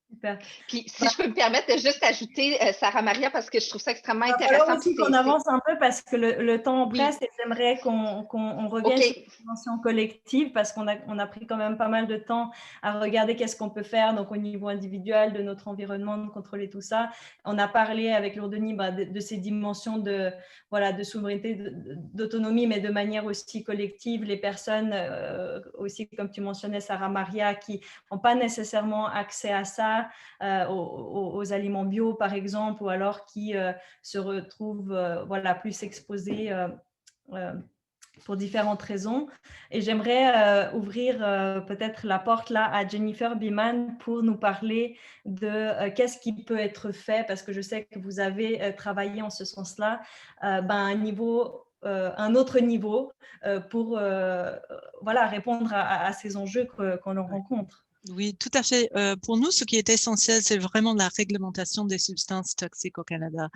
Super. Puis, si je peux me permettre de juste ajouter, Sarah Maria, parce que je trouve ça extrêmement intéressant. Alors aussi qu'on avance un peu parce que le temps presse et j'aimerais qu'on revienne sur la dimension collective parce qu'on a pris quand même pas mal de temps à regarder qu'est-ce qu'on peut faire donc au niveau individuel de notre environnement, de contrôler tout ça. On a parlé avec Lourdeni de ces dimensions de souveraineté, d'autonomie, mais de manière aussi collective. Les personnes aussi, comme tu mentionnais, Sarah Maria, qui n'ont pas nécessairement accès à ça, aux aliments bio par exemple, ou alors qui se retrouvent plus exposés pour différentes raisons. Et j'aimerais ouvrir peut-être la porte là à Jennifer Beeman pour nous parler de qu'est-ce qui peut être fait, parce que je sais que vous avez travaillé en ce sens-là, un autre niveau pour répondre à ces enjeux qu'on rencontre. Oui, tout à fait. Pour nous, ce qui est essentiel, c'est vraiment la réglementation des substances toxiques au Canada.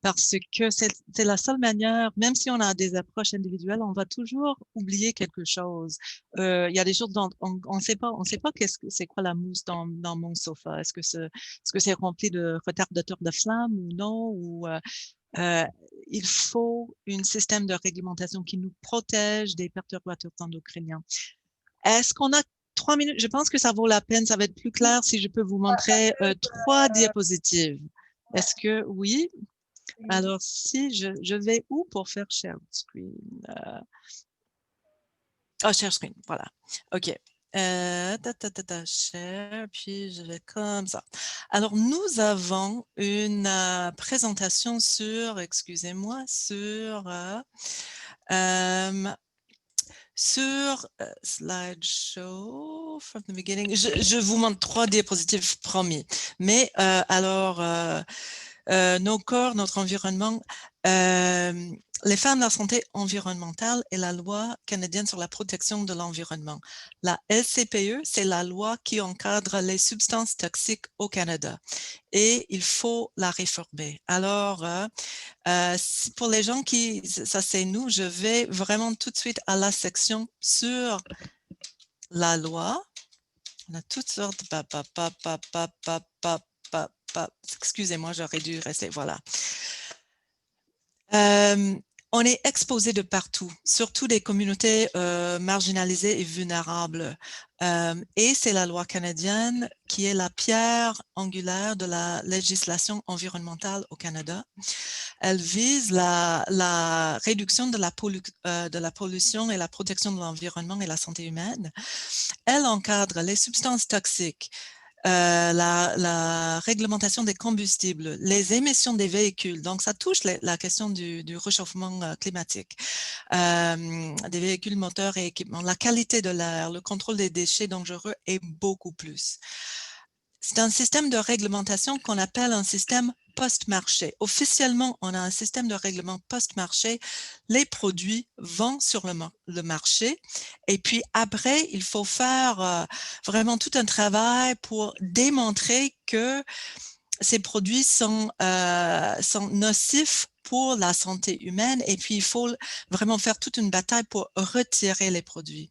Parce que c'est la seule manière, même si on a des approches individuelles, on va toujours oublier quelque chose. Il y a des choses dont on sait pas c'est quoi la mousse dans mon sofa. Est-ce que c'est rempli de retardateurs de flamme ou non? Ou il faut un système de réglementation qui nous protège des perturbateurs endocriniens. Est-ce qu'on a 3 minutes? Je pense que ça vaut la peine. Ça va être plus clair si je peux vous montrer 3 diapositives. Est-ce que oui? Alors, si je vais où pour faire share screen? Share screen, voilà. OK. Share, puis je vais comme ça. Alors, nous avons une présentation sur slideshow from the beginning. Je vous montre 3 diapositives promis. Mais nos corps, notre environnement, les femmes, la santé environnementale et la loi canadienne sur la protection de l'environnement. La LCPE, c'est la loi qui encadre les substances toxiques au Canada et il faut la réformer. Alors, pour les gens qui, ça c'est nous, je vais vraiment tout de suite à la section sur la loi. On a toutes sortes, excusez-moi, j'aurais dû rester, voilà. On est exposé de partout, surtout des communautés marginalisées et vulnérables. Et c'est la loi canadienne qui est la pierre angulaire de la législation environnementale au Canada. Elle vise la réduction de la pollution et la protection de l'environnement et la santé humaine. Elle encadre les substances toxiques, la réglementation des combustibles, les émissions des véhicules. Donc, ça touche la question du réchauffement climatique, des véhicules moteurs et équipements, la qualité de l'air, le contrôle des déchets dangereux et beaucoup plus. C'est un système de réglementation qu'on appelle un système post-marché. Officiellement, on a un système de règlement post-marché. Les produits vont sur le marché et puis après, il faut faire vraiment tout un travail pour démontrer que ces produits sont nocifs pour la santé humaine et puis il faut vraiment faire toute une bataille pour retirer les produits.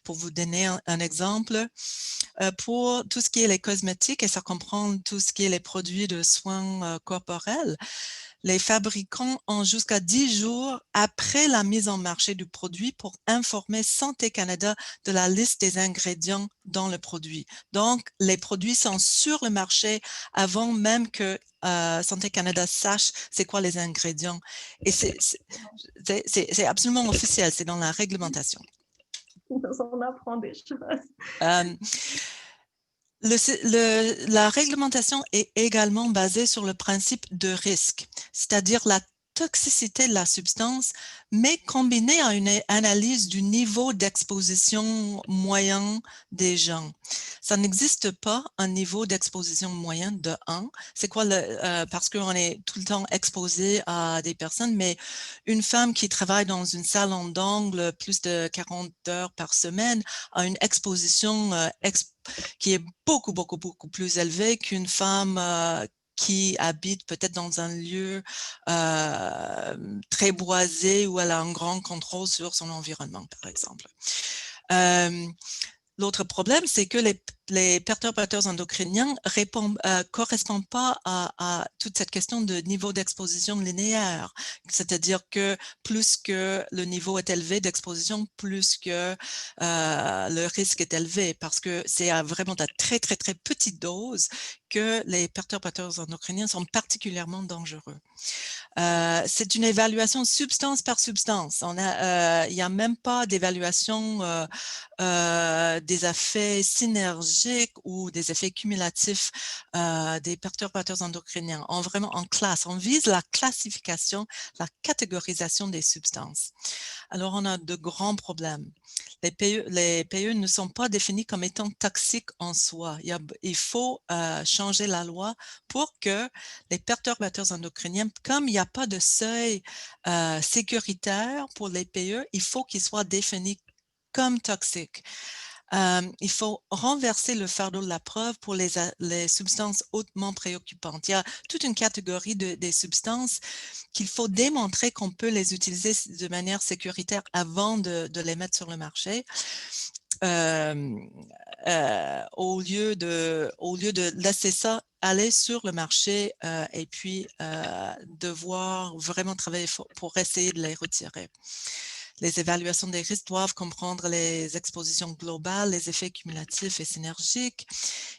Pour vous donner un exemple, pour tout ce qui est les cosmétiques, et ça comprend tout ce qui est les produits de soins corporels, les fabricants ont jusqu'à 10 jours après la mise en marché du produit pour informer Santé Canada de la liste des ingrédients dans le produit. Donc, les produits sont sur le marché avant même que Santé Canada sache c'est quoi les ingrédients. Et c'est absolument officiel, c'est dans la réglementation. On apprend des choses. La réglementation est également basée sur le principe de risque, c'est-à-dire la toxicité de la substance, mais combinée à une analyse du niveau d'exposition moyen des gens. Ça n'existe pas un niveau d'exposition moyen de 1. C'est quoi parce qu'on est tout le temps exposé à des personnes, mais une femme qui travaille dans une salle en angle plus de 40 heures par semaine a une exposition qui est beaucoup plus élevée qu'une femme qui habite peut-être dans un lieu très boisé où elle a un grand contrôle sur son environnement, par exemple. L'autre problème, c'est que les perturbateurs endocriniens ne correspondent pas à toute cette question de niveau d'exposition linéaire. C'est-à-dire que plus que le niveau est élevé d'exposition, plus que le risque est élevé, parce que c'est vraiment à très petite dose que les perturbateurs endocriniens sont particulièrement dangereux. C'est une évaluation substance par substance. Il n'y a même pas d'évaluation des effets synergiques ou des effets cumulatifs des perturbateurs endocriniens. On vise la classification, la catégorisation des substances. Alors, on a de grands problèmes. Les PE ne sont pas définis comme étant toxiques en soi. Il faut changer la loi pour que les perturbateurs endocriniens, comme il n'y a pas de seuil sécuritaire pour les PE, il faut qu'ils soient définis comme toxiques. Il faut renverser le fardeau de la preuve pour les substances hautement préoccupantes. Il y a toute une catégorie des substances qu'il faut démontrer qu'on peut les utiliser de manière sécuritaire avant de les mettre sur le marché. Au lieu de laisser ça aller sur le marché et puis devoir vraiment travailler pour essayer de les retirer. Les évaluations des risques doivent comprendre les expositions globales, les effets cumulatifs et synergiques.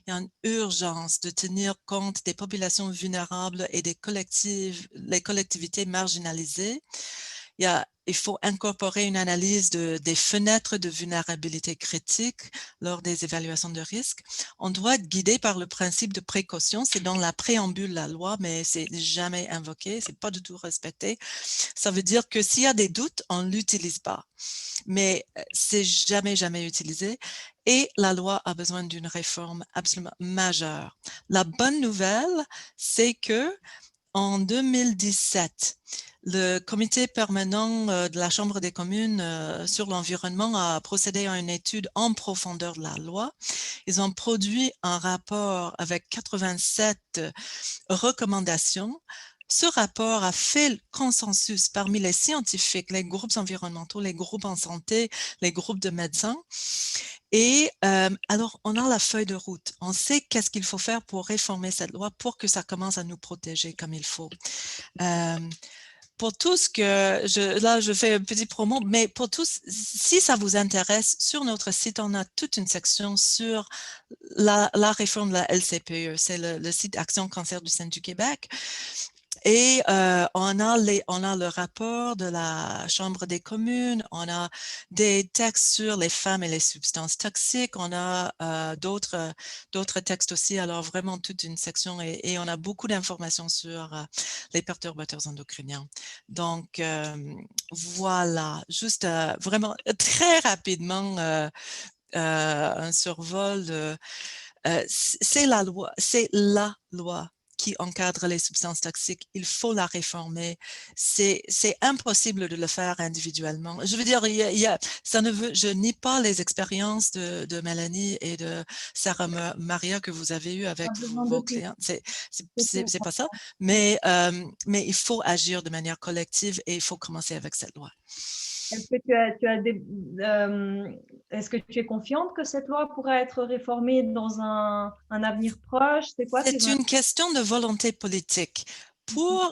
Il y a une urgence de tenir compte des populations vulnérables et les collectivités marginalisées. Il faut incorporer une analyse des fenêtres de vulnérabilité critique lors des évaluations de risque. On doit être guidé par le principe de précaution. C'est dans la préambule de la loi, mais c'est jamais invoqué, c'est pas du tout respecté. Ça veut dire que s'il y a des doutes, on ne l'utilise pas. Mais c'est jamais utilisé. Et la loi a besoin d'une réforme absolument majeure. La bonne nouvelle, c'est que En 2017, le comité permanent de la Chambre des communes sur l'environnement a procédé à une étude en profondeur de la loi. Ils ont produit un rapport avec 87 recommandations. Ce rapport a fait le consensus parmi les scientifiques, les groupes environnementaux, les groupes en santé, les groupes de médecins. Et alors, on a la feuille de route. On sait qu'est-ce qu'il faut faire pour réformer cette loi pour que ça commence à nous protéger comme il faut. Pour tout ce que là, je fais un petit promo, mais pour tous, si ça vous intéresse, sur notre site, on a toute une section sur la réforme de la LCPE. C'est le site Action Cancer du Sein du Québec. Et on a le rapport de la Chambre des communes, on a des textes sur les femmes et les substances toxiques, on a d'autres textes aussi, alors vraiment toute une section et on a beaucoup d'informations sur les perturbateurs endocriniens. Donc, voilà, juste vraiment très rapidement un survol de... c'est la loi qui encadre les substances toxiques. Il faut la réformer. C'est impossible de le faire individuellement. Je veux dire, je nie pas les expériences de Mélanie et de Sarah Maria que vous avez eues avec vos clients. C'est pas ça. Mais il faut agir de manière collective et il faut commencer avec cette loi. Est-ce que est-ce que tu es confiante que cette loi pourra être réformée dans un avenir proche? C'est une question de volonté politique. Pour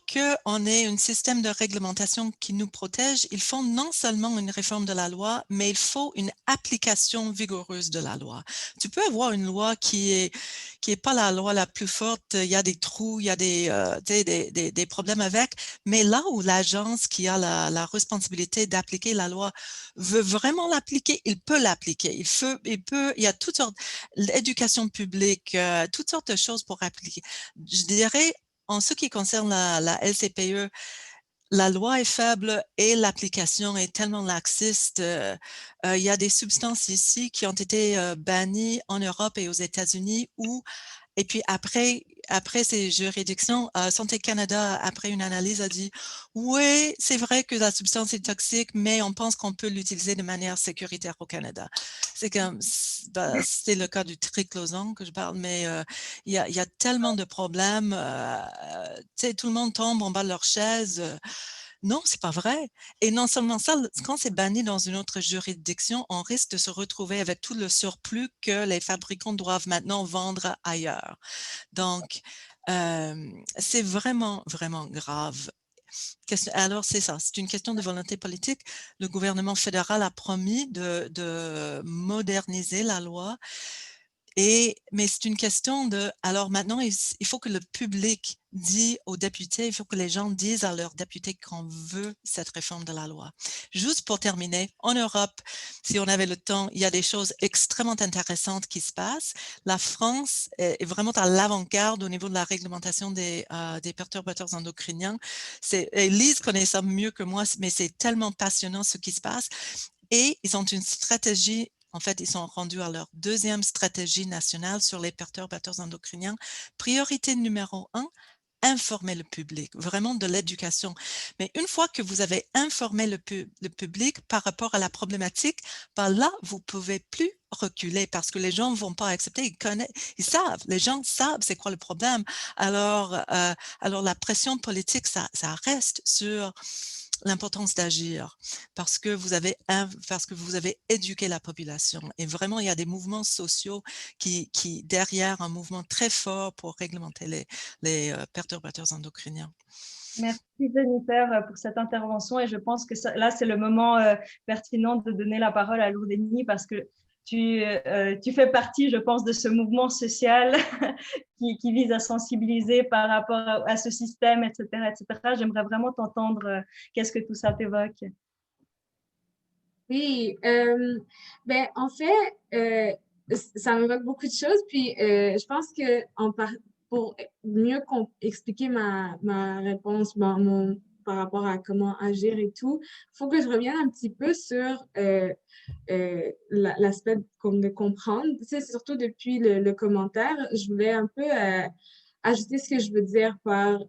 qu'on ait un système de réglementation qui nous protège, il faut non seulement une réforme de la loi, mais il faut une application vigoureuse de la loi. Tu peux avoir une loi qui est pas la loi la plus forte, il y a des trous, il y a des problèmes avec, mais là où l'agence qui a la responsabilité d'appliquer la loi veut vraiment l'appliquer, il peut l'appliquer. Il y a toutes sortes, l'éducation publique, toutes sortes de choses pour appliquer. Je dirais, en ce qui concerne la LCPE, la loi est faible et l'application est tellement laxiste. Il y a des substances ici qui ont été bannies en Europe et aux États-Unis et puis après ces juridictions, Santé Canada, après une analyse, a dit « Oui, c'est vrai que la substance est toxique, mais on pense qu'on peut l'utiliser de manière sécuritaire au Canada. » C'est le cas du triclosan que je parle, mais il y a tellement de problèmes. Tout le monde tombe en bas de leur chaise. Non, c'est pas vrai. Et non seulement ça, quand c'est banni dans une autre juridiction, on risque de se retrouver avec tout le surplus que les fabricants doivent maintenant vendre ailleurs. Donc, c'est vraiment, vraiment grave. Alors, c'est ça, c'est une question de volonté politique. Le gouvernement fédéral a promis de moderniser la loi. Mais c'est une question de... Alors maintenant, il faut que le public dise aux députés, il faut que les gens disent à leurs députés qu'on veut cette réforme de la loi. Juste pour terminer, en Europe, si on avait le temps, il y a des choses extrêmement intéressantes qui se passent. La France est vraiment à l'avant-garde au niveau de la réglementation des perturbateurs endocriniens. Lise connaît ça mieux que moi, mais c'est tellement passionnant ce qui se passe. Et ils ont une stratégie. En fait, ils sont rendus à leur deuxième stratégie nationale sur les perturbateurs endocriniens. Priorité numéro 1, informer le public, vraiment de l'éducation. Mais une fois que vous avez informé le public par rapport à la problématique, ben là, vous ne pouvez plus reculer parce que les gens ne vont pas accepter, ils savent, les gens savent c'est quoi le problème. Alors la pression politique, ça reste sur l'importance d'agir parce que vous avez éduqué la population et vraiment il y a des mouvements sociaux qui derrière un mouvement très fort pour réglementer les perturbateurs endocriniens. Merci Jennifer pour cette intervention et je pense que là c'est le moment pertinent de donner la parole à Lourdénie parce que tu fais partie, je pense, de ce mouvement social qui vise à sensibiliser par rapport à ce système, etc. etc. J'aimerais vraiment t'entendre. Qu'est-ce que tout ça t'évoque? Oui, ben, en fait, ça m'évoque beaucoup de choses. Puis, je pense que pour mieux expliquer ma réponse, par rapport à comment agir et tout, il faut que je revienne un petit peu sur l'aspect de comprendre. Tu sais, surtout depuis le commentaire, je voulais un peu ajouter ce que je veux dire par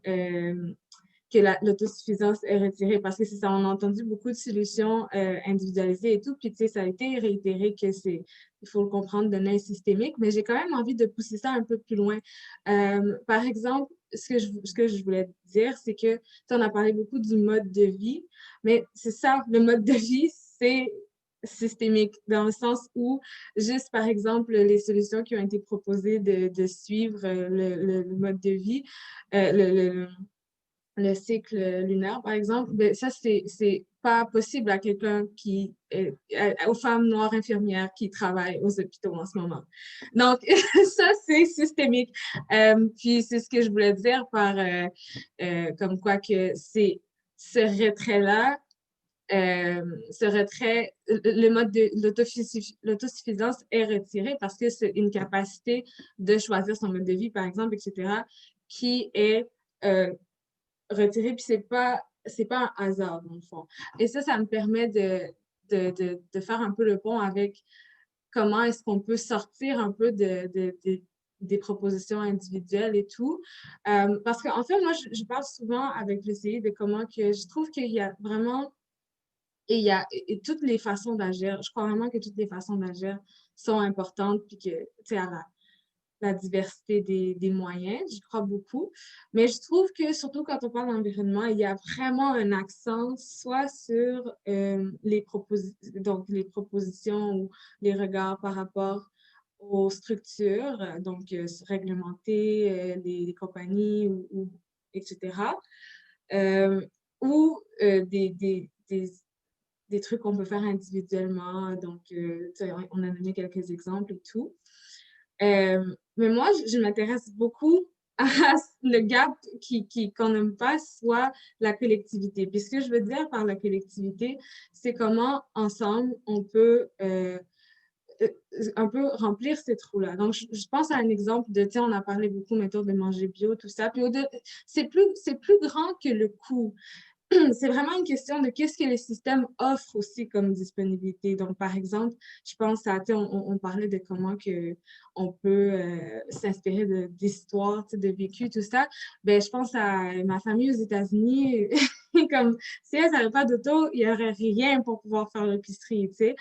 que l'autosuffisance est retirée, parce que c'est ça, on a entendu beaucoup de solutions individualisées et tout, puis tu sais, ça a été réitéré que il faut le comprendre de nain systémique, mais j'ai quand même envie de pousser ça un peu plus loin. Par exemple, ce que je voulais dire, c'est que, tu sais, on a parlé beaucoup du mode de vie, mais c'est ça, le mode de vie, c'est systémique, dans le sens où, juste par exemple, les solutions qui ont été proposées de suivre le mode de vie, le cycle lunaire, par exemple, ben ça, c'est pas possible à quelqu'un aux femmes noires infirmières qui travaillent aux hôpitaux en ce moment. Donc, ça, c'est systémique. Puis, c'est ce que je voulais dire par comme quoi que c'est ce retrait-là, le mode de l'autosuffisance est retiré parce que c'est une capacité de choisir son mode de vie, par exemple, etc., qui est retiré, puis c'est pas un hasard, dans le fond. Et ça me permet de faire un peu le pont avec comment est-ce qu'on peut sortir un peu des propositions individuelles et tout. Parce qu'en fait, moi, je parle souvent avec le CI de comment que je trouve qu'il y a vraiment et toutes les façons d'agir. Je crois vraiment que toutes les façons d'agir sont importantes, puis que, tu sais, à la diversité des moyens, j'y crois beaucoup. Mais je trouve que, surtout quand on parle d'environnement, il y a vraiment un accent soit sur les propositions ou les regards par rapport aux structures, donc réglementer les compagnies, etc. Ou des trucs qu'on peut faire individuellement. Donc, on a donné quelques exemples et tout. Mais moi, je m'intéresse beaucoup à le gap qu'on n'aime pas, soit la collectivité. Puis ce que je veux dire par la collectivité, c'est comment ensemble on peut un peu remplir ces trous-là. Donc, je pense à un exemple de, tiens, on a parlé beaucoup, mettons, de manger bio, tout ça. Puis c'est plus grand que le coût. C'est vraiment une question de qu'est-ce que le système offre aussi comme disponibilité. Donc, par exemple, je pense à, on parlait de comment on peut s'inspirer d'histoires, de vécu, tout ça. Ben, je pense à ma famille aux États-Unis. Comme si elles n'avaient pas d'auto, il n'y aurait rien pour pouvoir faire l'épicerie, tu sais.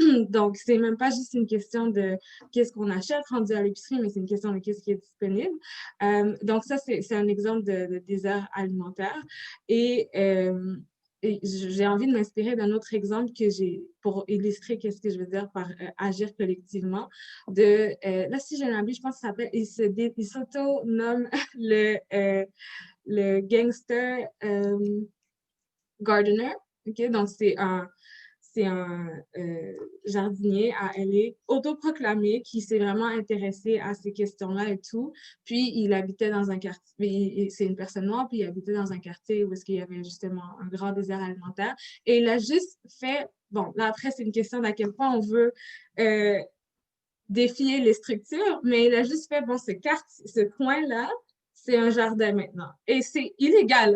Donc, c'est même pas juste une question de qu'est-ce qu'on achète rendu à l'épicerie, mais c'est une question de qu'est-ce qui est disponible. Donc, ça, c'est un exemple de désert alimentaire. Et j'ai envie de m'inspirer d'un autre exemple pour illustrer qu'est-ce que je veux dire par agir collectivement. Là, si j'ai un ami, je pense que ça s'appelle, il s'auto-nomme le gangster gardener. Okay? Donc, c'est un jardinier à LA, autoproclamé, qui s'est vraiment intéressé à ces questions-là et tout. Puis, il habitait dans un quartier, c'est une personne noire, puis il habitait dans un quartier où est-ce qu'il y avait justement un grand désert alimentaire. Et il a juste fait, bon, là après, c'est une question d'à quel point on veut défier les structures, mais il a juste fait, bon, ce coin-là, c'est un jardin maintenant. Et c'est illégal.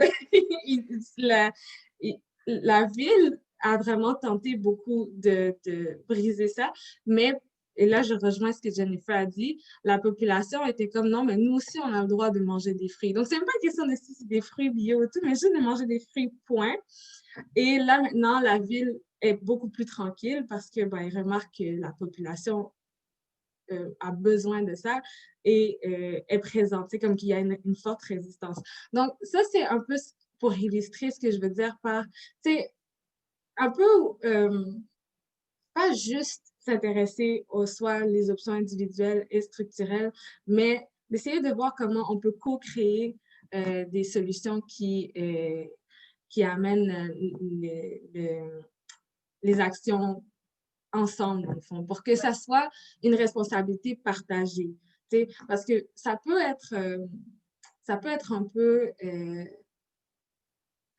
La ville a vraiment tenté beaucoup de briser ça, mais, et là je rejoins ce que Jennifer a dit, la population était comme non, mais nous aussi on a le droit de manger des fruits. Donc c'est même pas une question de si c'est des fruits bio et tout, mais juste de manger des fruits, point. Et là maintenant, la ville est beaucoup plus tranquille parce que ben, ils remarquent que la population a besoin de ça et est présente, comme qu'il y a une forte résistance. Donc ça, c'est un peu pour illustrer ce que je veux dire par, tu sais, un peu, pas juste s'intéresser aux soit les options individuelles et structurelles, mais d'essayer de voir comment on peut co-créer des solutions qui amènent les actions ensemble, dans le fond, pour que ça soit une responsabilité partagée. Parce que ça peut être un peu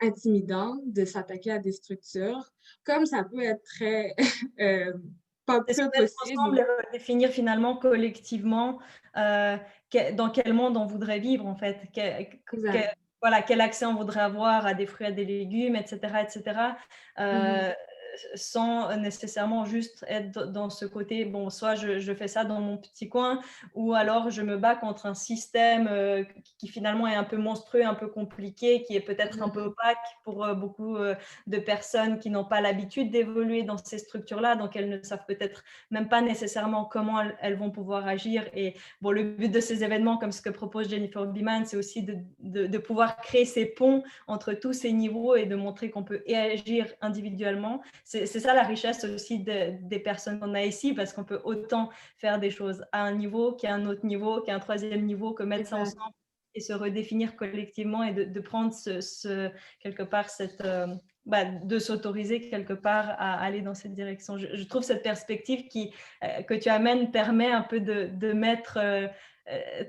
intimidant de s'attaquer à des structures, comme ça peut être très pas peu possible. Ensemble, définir finalement collectivement dans quel monde on voudrait vivre, en fait. Voilà, quel accès on voudrait avoir à des fruits, à des légumes, etc. etc. sans nécessairement juste être dans ce côté, bon, soit je fais ça dans mon petit coin, ou alors je me bats contre un système qui finalement est un peu monstrueux, un peu compliqué, qui est peut-être un peu opaque pour beaucoup de personnes qui n'ont pas l'habitude d'évoluer dans ces structures-là, donc elles ne savent peut-être même pas nécessairement comment elles vont pouvoir agir. Et bon, le but de ces événements, comme ce que propose Jennifer Beeman, c'est aussi de pouvoir créer ces ponts entre tous ces niveaux et de montrer qu'on peut agir individuellement. C'est ça la richesse aussi des personnes qu'on a ici, parce qu'on peut autant faire des choses à un niveau qu'à un autre niveau, qu'à un troisième niveau, que mettre ça ensemble et se redéfinir collectivement et de prendre quelque part de s'autoriser quelque part à aller dans cette direction. Je trouve cette perspective que tu amènes permet un peu de mettre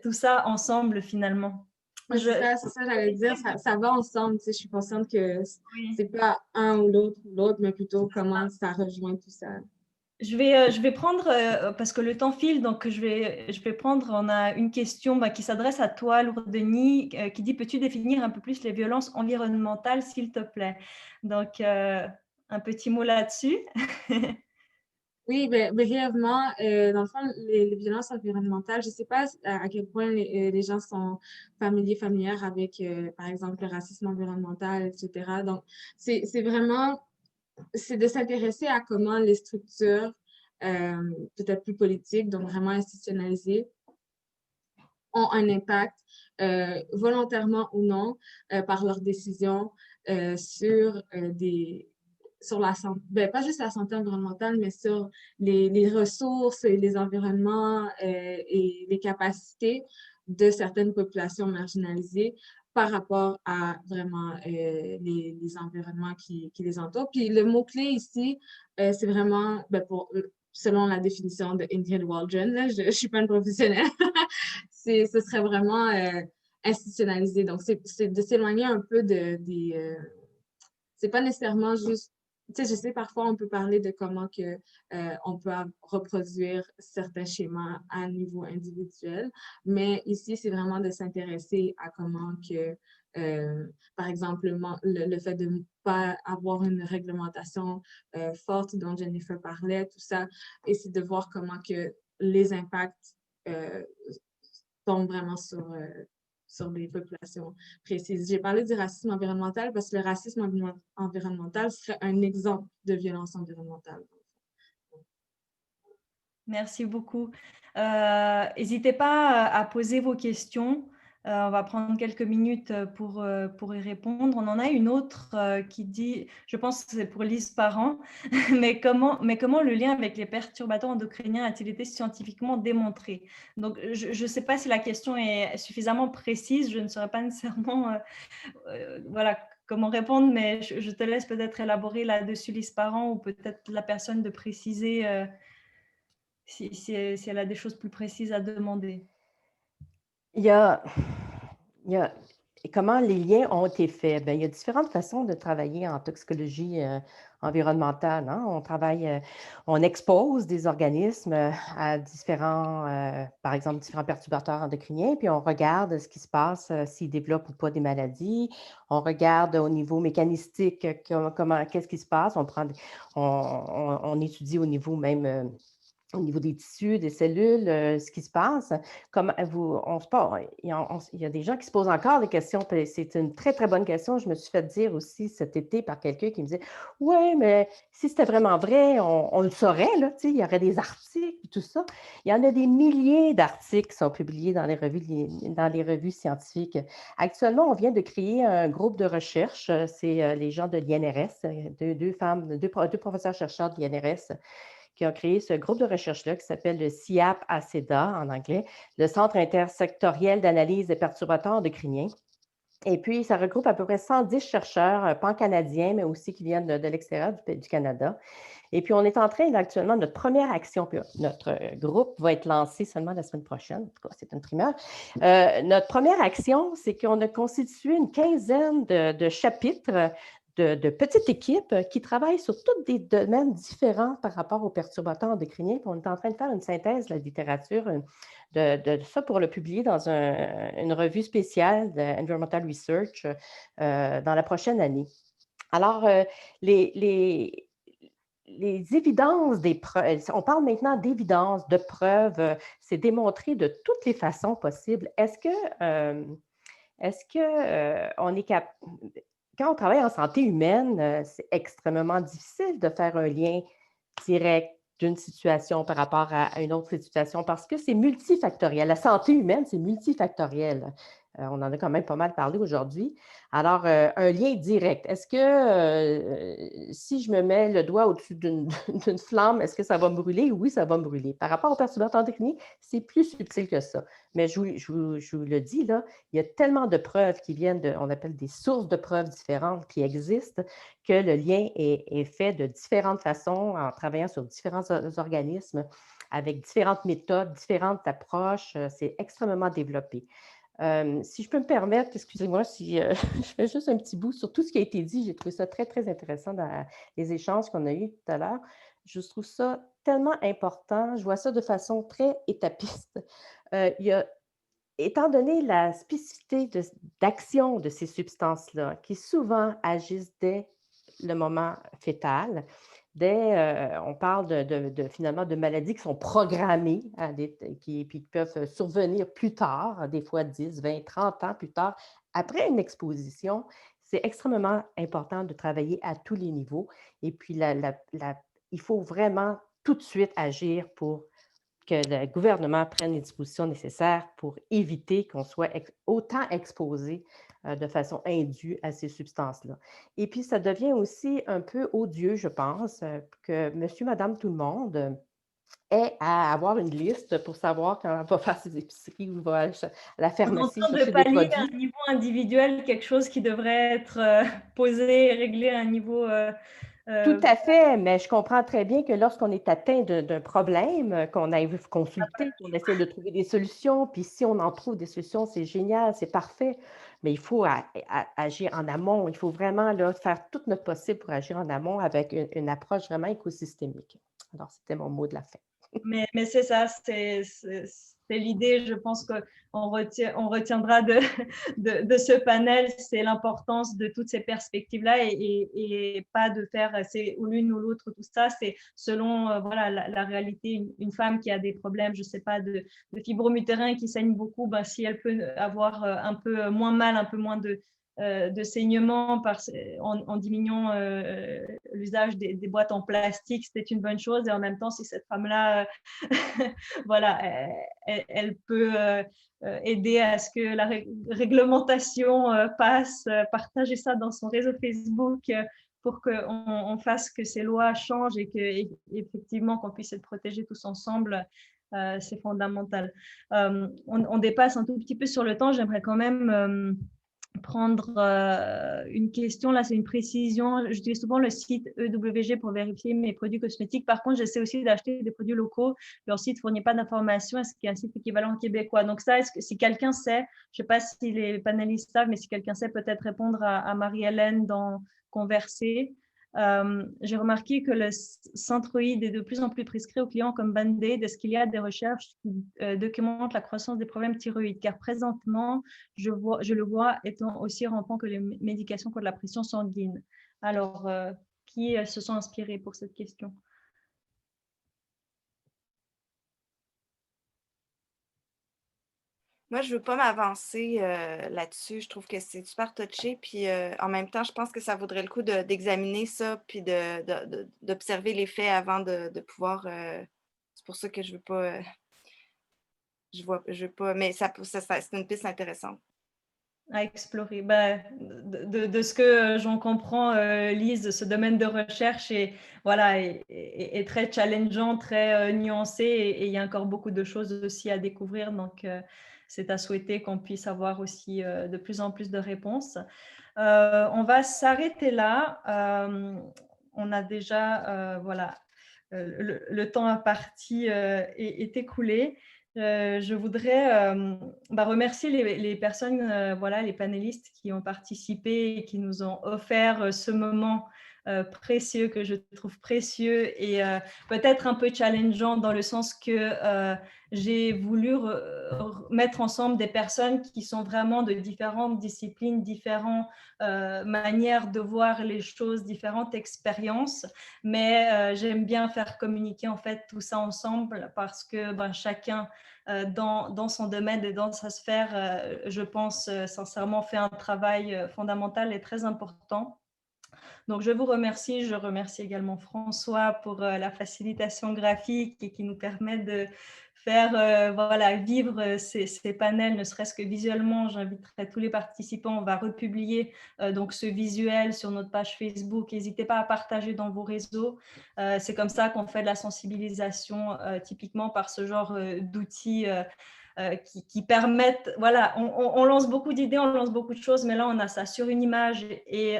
tout ça ensemble finalement. C'est ça, j'allais dire, ça va ensemble. Je suis consciente que c'est pas un ou l'autre, mais plutôt comment ça rejoint tout ça. Je vais prendre, parce que le temps file, donc je vais prendre, on a une question qui s'adresse à toi, Lourdes Denis, qui dit « Peux-tu définir un peu plus les violences environnementales, s'il te plaît ?» Donc, un petit mot là-dessus. Oui, brièvement, dans le fond, les violences environnementales, je ne sais pas à quel point les gens sont familières avec, par exemple, le racisme environnemental, etc. Donc, c'est vraiment, c'est de s'intéresser à comment les structures, peut-être plus politiques, donc vraiment institutionnalisées, ont un impact, volontairement ou non, par leurs décisions sur la santé, pas juste la santé environnementale, mais sur les ressources et les environnements et les capacités de certaines populations marginalisées par rapport à vraiment les environnements qui les entourent. Puis le mot-clé ici, c'est vraiment, selon la définition de Ingrid Waldron, là, je ne suis pas une professionnelle, ce serait vraiment institutionnalisé. Donc, c'est de s'éloigner un peu c'est pas nécessairement juste. Tu sais, je sais, parfois, on peut parler de comment on peut reproduire certains schémas à niveau individuel, mais ici, c'est vraiment de s'intéresser à comment par exemple, le fait de ne pas avoir une réglementation forte dont Jennifer parlait, tout ça, et c'est de voir comment que les impacts tombent vraiment sur des populations précises. J'ai parlé du racisme environnemental parce que le racisme environnemental serait un exemple de violence environnementale. Merci beaucoup. N'hésitez pas à poser vos questions. On va prendre quelques minutes pour y répondre. On en a une autre qui dit, je pense que c'est pour Lise Parent, mais comment le lien avec les perturbateurs endocriniens a-t-il été scientifiquement démontré? Donc, je ne sais pas si la question est suffisamment précise. Je ne saurais pas nécessairement comment répondre, mais je te laisse peut-être élaborer là-dessus, Lise Parent, ou peut-être la personne de préciser si elle a des choses plus précises à demander. Il y a comment les liens ont été faits. Bien, il y a différentes façons de travailler en toxicologie environnementale. Hein? On expose des organismes à par exemple, différents perturbateurs endocriniens, puis on regarde ce qui se passe, s'ils développent ou pas des maladies. On regarde au niveau mécanistique qu'est-ce qui se passe. On étudie au niveau même au niveau des tissus, des cellules, ce qui se passe. Il y a des gens qui se posent encore des questions. C'est une très, très bonne question. Je me suis fait dire aussi cet été par quelqu'un qui me disait « Oui, mais si c'était vraiment vrai, on le saurait, là, il y aurait des articles et tout ça. » Il y en a des milliers d'articles qui sont publiés dans les revues scientifiques. Actuellement, on vient de créer un groupe de recherche. C'est les gens de l'INRS, deux professeurs-chercheurs de l'INRS qui ont créé ce groupe de recherche-là qui s'appelle le CIAP-ACEDA en anglais, le Centre intersectoriel d'analyse des perturbateurs endocriniens. Et puis, ça regroupe à peu près 110 chercheurs pan-canadiens, mais aussi qui viennent de l'extérieur du Canada. Et puis, on est en train, actuellement, notre première action, puis notre groupe va être lancé seulement la semaine prochaine. En tout cas, c'est une primeur. Notre première action, c'est qu'on a constitué une quinzaine de chapitres de petites équipes qui travaillent sur tous des domaines différents par rapport aux perturbateurs endocriniens. Puis on est en train de faire une synthèse de la littérature de ça pour le publier dans une revue spéciale de Environmental Research dans la prochaine année. Alors, les évidences des preuves, on parle maintenant d'évidence, de preuves, c'est démontré de toutes les façons possibles. Est-ce que on est capable, quand on travaille en santé humaine, c'est extrêmement difficile de faire un lien direct d'une situation par rapport à une autre situation parce que c'est multifactoriel. La santé humaine, c'est multifactoriel. On en a quand même pas mal parlé aujourd'hui. Alors, un lien direct. Est-ce que si je me mets le doigt au-dessus d'une flamme, est-ce que ça va me brûler? Oui, ça va me brûler. Par rapport aux perturbateurs endocriniens, c'est plus subtil que ça. Mais je vous le dis, là, il y a tellement de preuves qui viennent on appelle des sources de preuves différentes qui existent, que le lien est fait de différentes façons en travaillant sur différents organismes avec différentes méthodes, différentes approches. C'est extrêmement développé. Si je peux me permettre, excusez-moi si je fais juste un petit bout sur tout ce qui a été dit, j'ai trouvé ça très, très intéressant dans les échanges qu'on a eus tout à l'heure. Je trouve ça tellement important, je vois ça de façon très étapiste. Étant donné la spécificité d'action de ces substances-là, qui souvent agissent dès le moment fœtal, on parle finalement de maladies qui sont programmées, puis qui peuvent survenir plus tard, des fois 10, 20, 30 ans plus tard, après une exposition. C'est extrêmement important de travailler à tous les niveaux. Et puis, il faut vraiment tout de suite agir pour que le gouvernement prenne les dispositions nécessaires pour éviter qu'on soit autant exposé de façon indue à ces substances-là. Et puis, ça devient aussi un peu odieux, je pense, que monsieur, madame, tout le monde ait à avoir une liste pour savoir quand elle va faire ses épiceries ou va à la pharmacie En train de chercher des pallier à produits. un niveau individuel quelque chose qui devrait être posé et réglé à un niveau... Tout à fait, mais je comprends très bien que lorsqu'on est atteint d'un problème, qu'on aille consulter, qu'on essaie de trouver des solutions, puis si on en trouve des solutions, c'est génial, c'est parfait, mais il faut agir en amont. Il faut vraiment là, faire tout notre possible pour agir en amont avec une approche vraiment écosystémique. Alors, c'était mon mot de la fin. Mais c'est ça, c'est l'idée, je pense qu'on retiendra de ce panel, c'est l'importance de toutes ces perspectives-là et pas de faire c'est ou l'une ou l'autre, tout ça, c'est selon voilà, la réalité. Une femme qui a des problèmes, je ne sais pas, de fibromes utérins qui saignent beaucoup, ben, si elle peut avoir un peu moins mal, un peu moins de saignement en diminuant l'usage des boîtes en plastique, c'était une bonne chose. Et en même temps, si cette femme-là, voilà, elle peut aider à ce que la réglementation passe, partager ça dans son réseau Facebook pour qu'on fasse que ces lois changent et qu'effectivement, qu'on puisse être protégés tous ensemble. C'est fondamental. On dépasse un tout petit peu sur le temps. J'aimerais quand même prendre une question. Là, c'est une précision. J'utilise souvent le site EWG pour vérifier mes produits cosmétiques. Par contre, j'essaie aussi d'acheter des produits locaux. Leur site ne fournit pas d'informations. Est-ce qu'il y a un site équivalent québécois? Donc ça, si quelqu'un sait, je ne sais pas si les panélistes savent, mais si quelqu'un sait, peut-être répondre à Marie-Hélène dans Converser. J'ai remarqué que le Centroïde est de plus en plus prescrit aux clients comme Band-Aid. Est-ce qu'il y a des recherches qui documentent la croissance des problèmes thyroïdes? Car présentement, je le vois étant aussi rampant que les médications contre la pression sanguine. Alors, qui se sont inspirés pour cette question? Moi, je ne veux pas m'avancer là-dessus. Je trouve que c'est super touché. Puis en même temps, je pense que ça vaudrait le coup d'examiner ça puis d'observer les faits avant de pouvoir. C'est pour ça que je ne veux pas. Je veux pas. Mais c'est une piste intéressante à explorer. De ce que j'en comprends, Lise, ce domaine de recherche est très challengeant, très nuancé et il y a encore beaucoup de choses aussi à découvrir. Donc, c'est à souhaiter qu'on puisse avoir aussi de plus en plus de réponses. On va s'arrêter là. On a déjà, le temps imparti est écoulé. Je voudrais remercier les personnes, les panélistes qui ont participé et qui nous ont offert ce moment précieux, que je trouve précieux et peut-être un peu challengeant dans le sens que j'ai voulu mettre ensemble des personnes qui sont vraiment de différentes disciplines, différentes manières de voir les choses, différentes expériences, mais j'aime bien faire communiquer en fait tout ça ensemble parce que chacun dans son domaine et dans sa sphère, je pense sincèrement, fait un travail fondamental et très important. Donc, je vous remercie. Je remercie également François pour la facilitation graphique et qui nous permet de faire vivre ces panels, ne serait-ce que visuellement. J'inviterai tous les participants. On va republier donc ce visuel sur notre page Facebook. N'hésitez pas à partager dans vos réseaux. C'est comme ça qu'on fait de la sensibilisation, typiquement par ce genre d'outils qui permettent, on lance beaucoup d'idées, on lance beaucoup de choses, mais là, on a ça sur une image et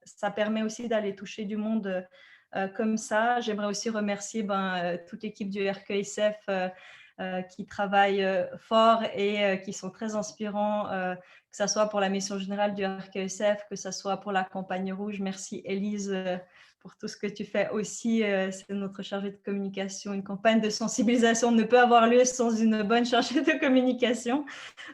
ça permet aussi d'aller toucher du monde comme ça. J'aimerais aussi remercier toute l'équipe du RQICF qui travaille fort et qui sont très inspirants, que ce soit pour la mission générale du RQICF, que ce soit pour la Campagne Rouge. Merci Élise pour tout ce que tu fais aussi. C'est notre chargée de communication. Une campagne de sensibilisation ne peut avoir lieu sans une bonne chargée de communication.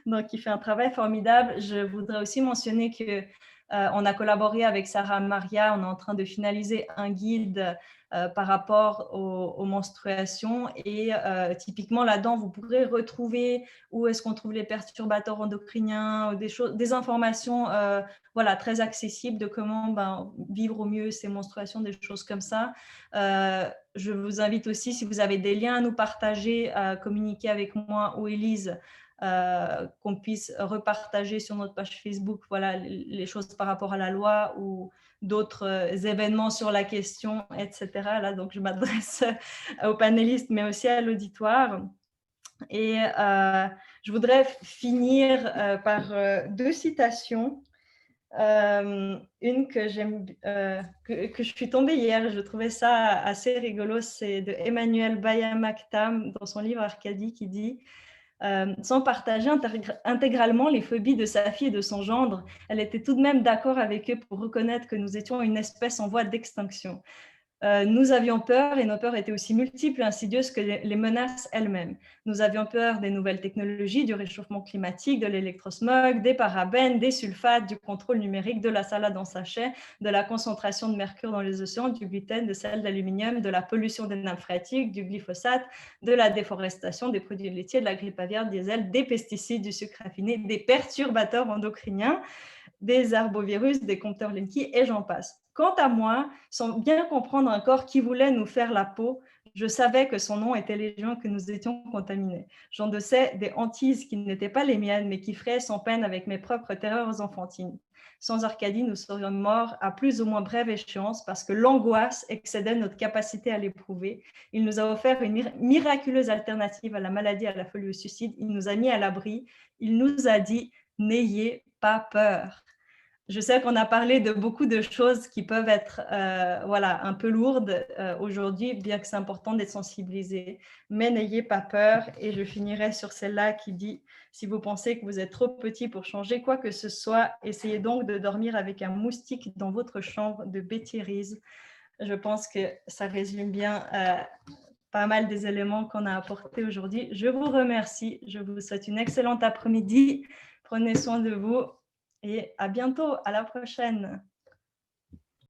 Donc, il fait un travail formidable. Je voudrais aussi mentionner que on a collaboré avec Sarah Maria. On est en train de finaliser un guide par rapport aux menstruations et typiquement là-dedans, vous pourrez retrouver où est-ce qu'on trouve les perturbateurs endocriniens, des informations très accessibles de comment vivre au mieux ces menstruations, des choses comme ça. Je vous invite aussi, si vous avez des liens à nous partager, à communiquer avec moi ou Élise, qu'on puisse repartager sur notre page Facebook les choses par rapport à la loi ou d'autres événements sur la question, etc. Là, donc, je m'adresse aux panélistes, mais aussi à l'auditoire. Et je voudrais finir par deux citations. Une que j'aime, que je suis tombée hier, je trouvais ça assez rigolo, c'est de Emmanuel Bayamaktam dans son livre Arcadie qui dit sans partager intégralement les phobies de sa fille et de son gendre, elle était tout de même d'accord avec eux pour reconnaître que nous étions une espèce en voie d'extinction. Nous avions peur et nos peurs étaient aussi multiples et insidieuses que les menaces elles-mêmes. Nous avions peur des nouvelles technologies, du réchauffement climatique, de l'électrosmog, des parabènes, des sulfates, du contrôle numérique, de la salade en sachet, de la concentration de mercure dans les océans, du gluten, de sel, d'aluminium, de la pollution des nappes phréatiques, du glyphosate, de la déforestation, des produits laitiers, de la grippe aviaire, diesel, des pesticides, du sucre raffiné, des perturbateurs endocriniens, des arbovirus, des compteurs Linky et j'en passe. Quant à moi, sans bien comprendre encore qui voulait nous faire la peau, je savais que son nom était légion, que nous étions contaminés. J'endossais des hantises qui n'étaient pas les miennes, mais qui frayaient sans peine avec mes propres terreurs enfantines. Sans Arcadie, nous serions morts à plus ou moins brève échéance parce que l'angoisse excédait notre capacité à l'éprouver. Il nous a offert une miraculeuse alternative à la maladie, à la folie, au suicide. Il nous a mis à l'abri. Il nous a dit « N'ayez pas peur ». Je sais qu'on a parlé de beaucoup de choses qui peuvent être un peu lourdes aujourd'hui, bien que c'est important d'être sensibilisé. Mais n'ayez pas peur. Et je finirai sur celle-là qui dit « Si vous pensez que vous êtes trop petit pour changer quoi que ce soit, essayez donc de dormir avec un moustique dans votre chambre de Betty Rees. » Je pense que ça résume bien pas mal des éléments qu'on a apportés aujourd'hui. Je vous remercie. Je vous souhaite une excellente après-midi. Prenez soin de vous. Et à bientôt, à la prochaine.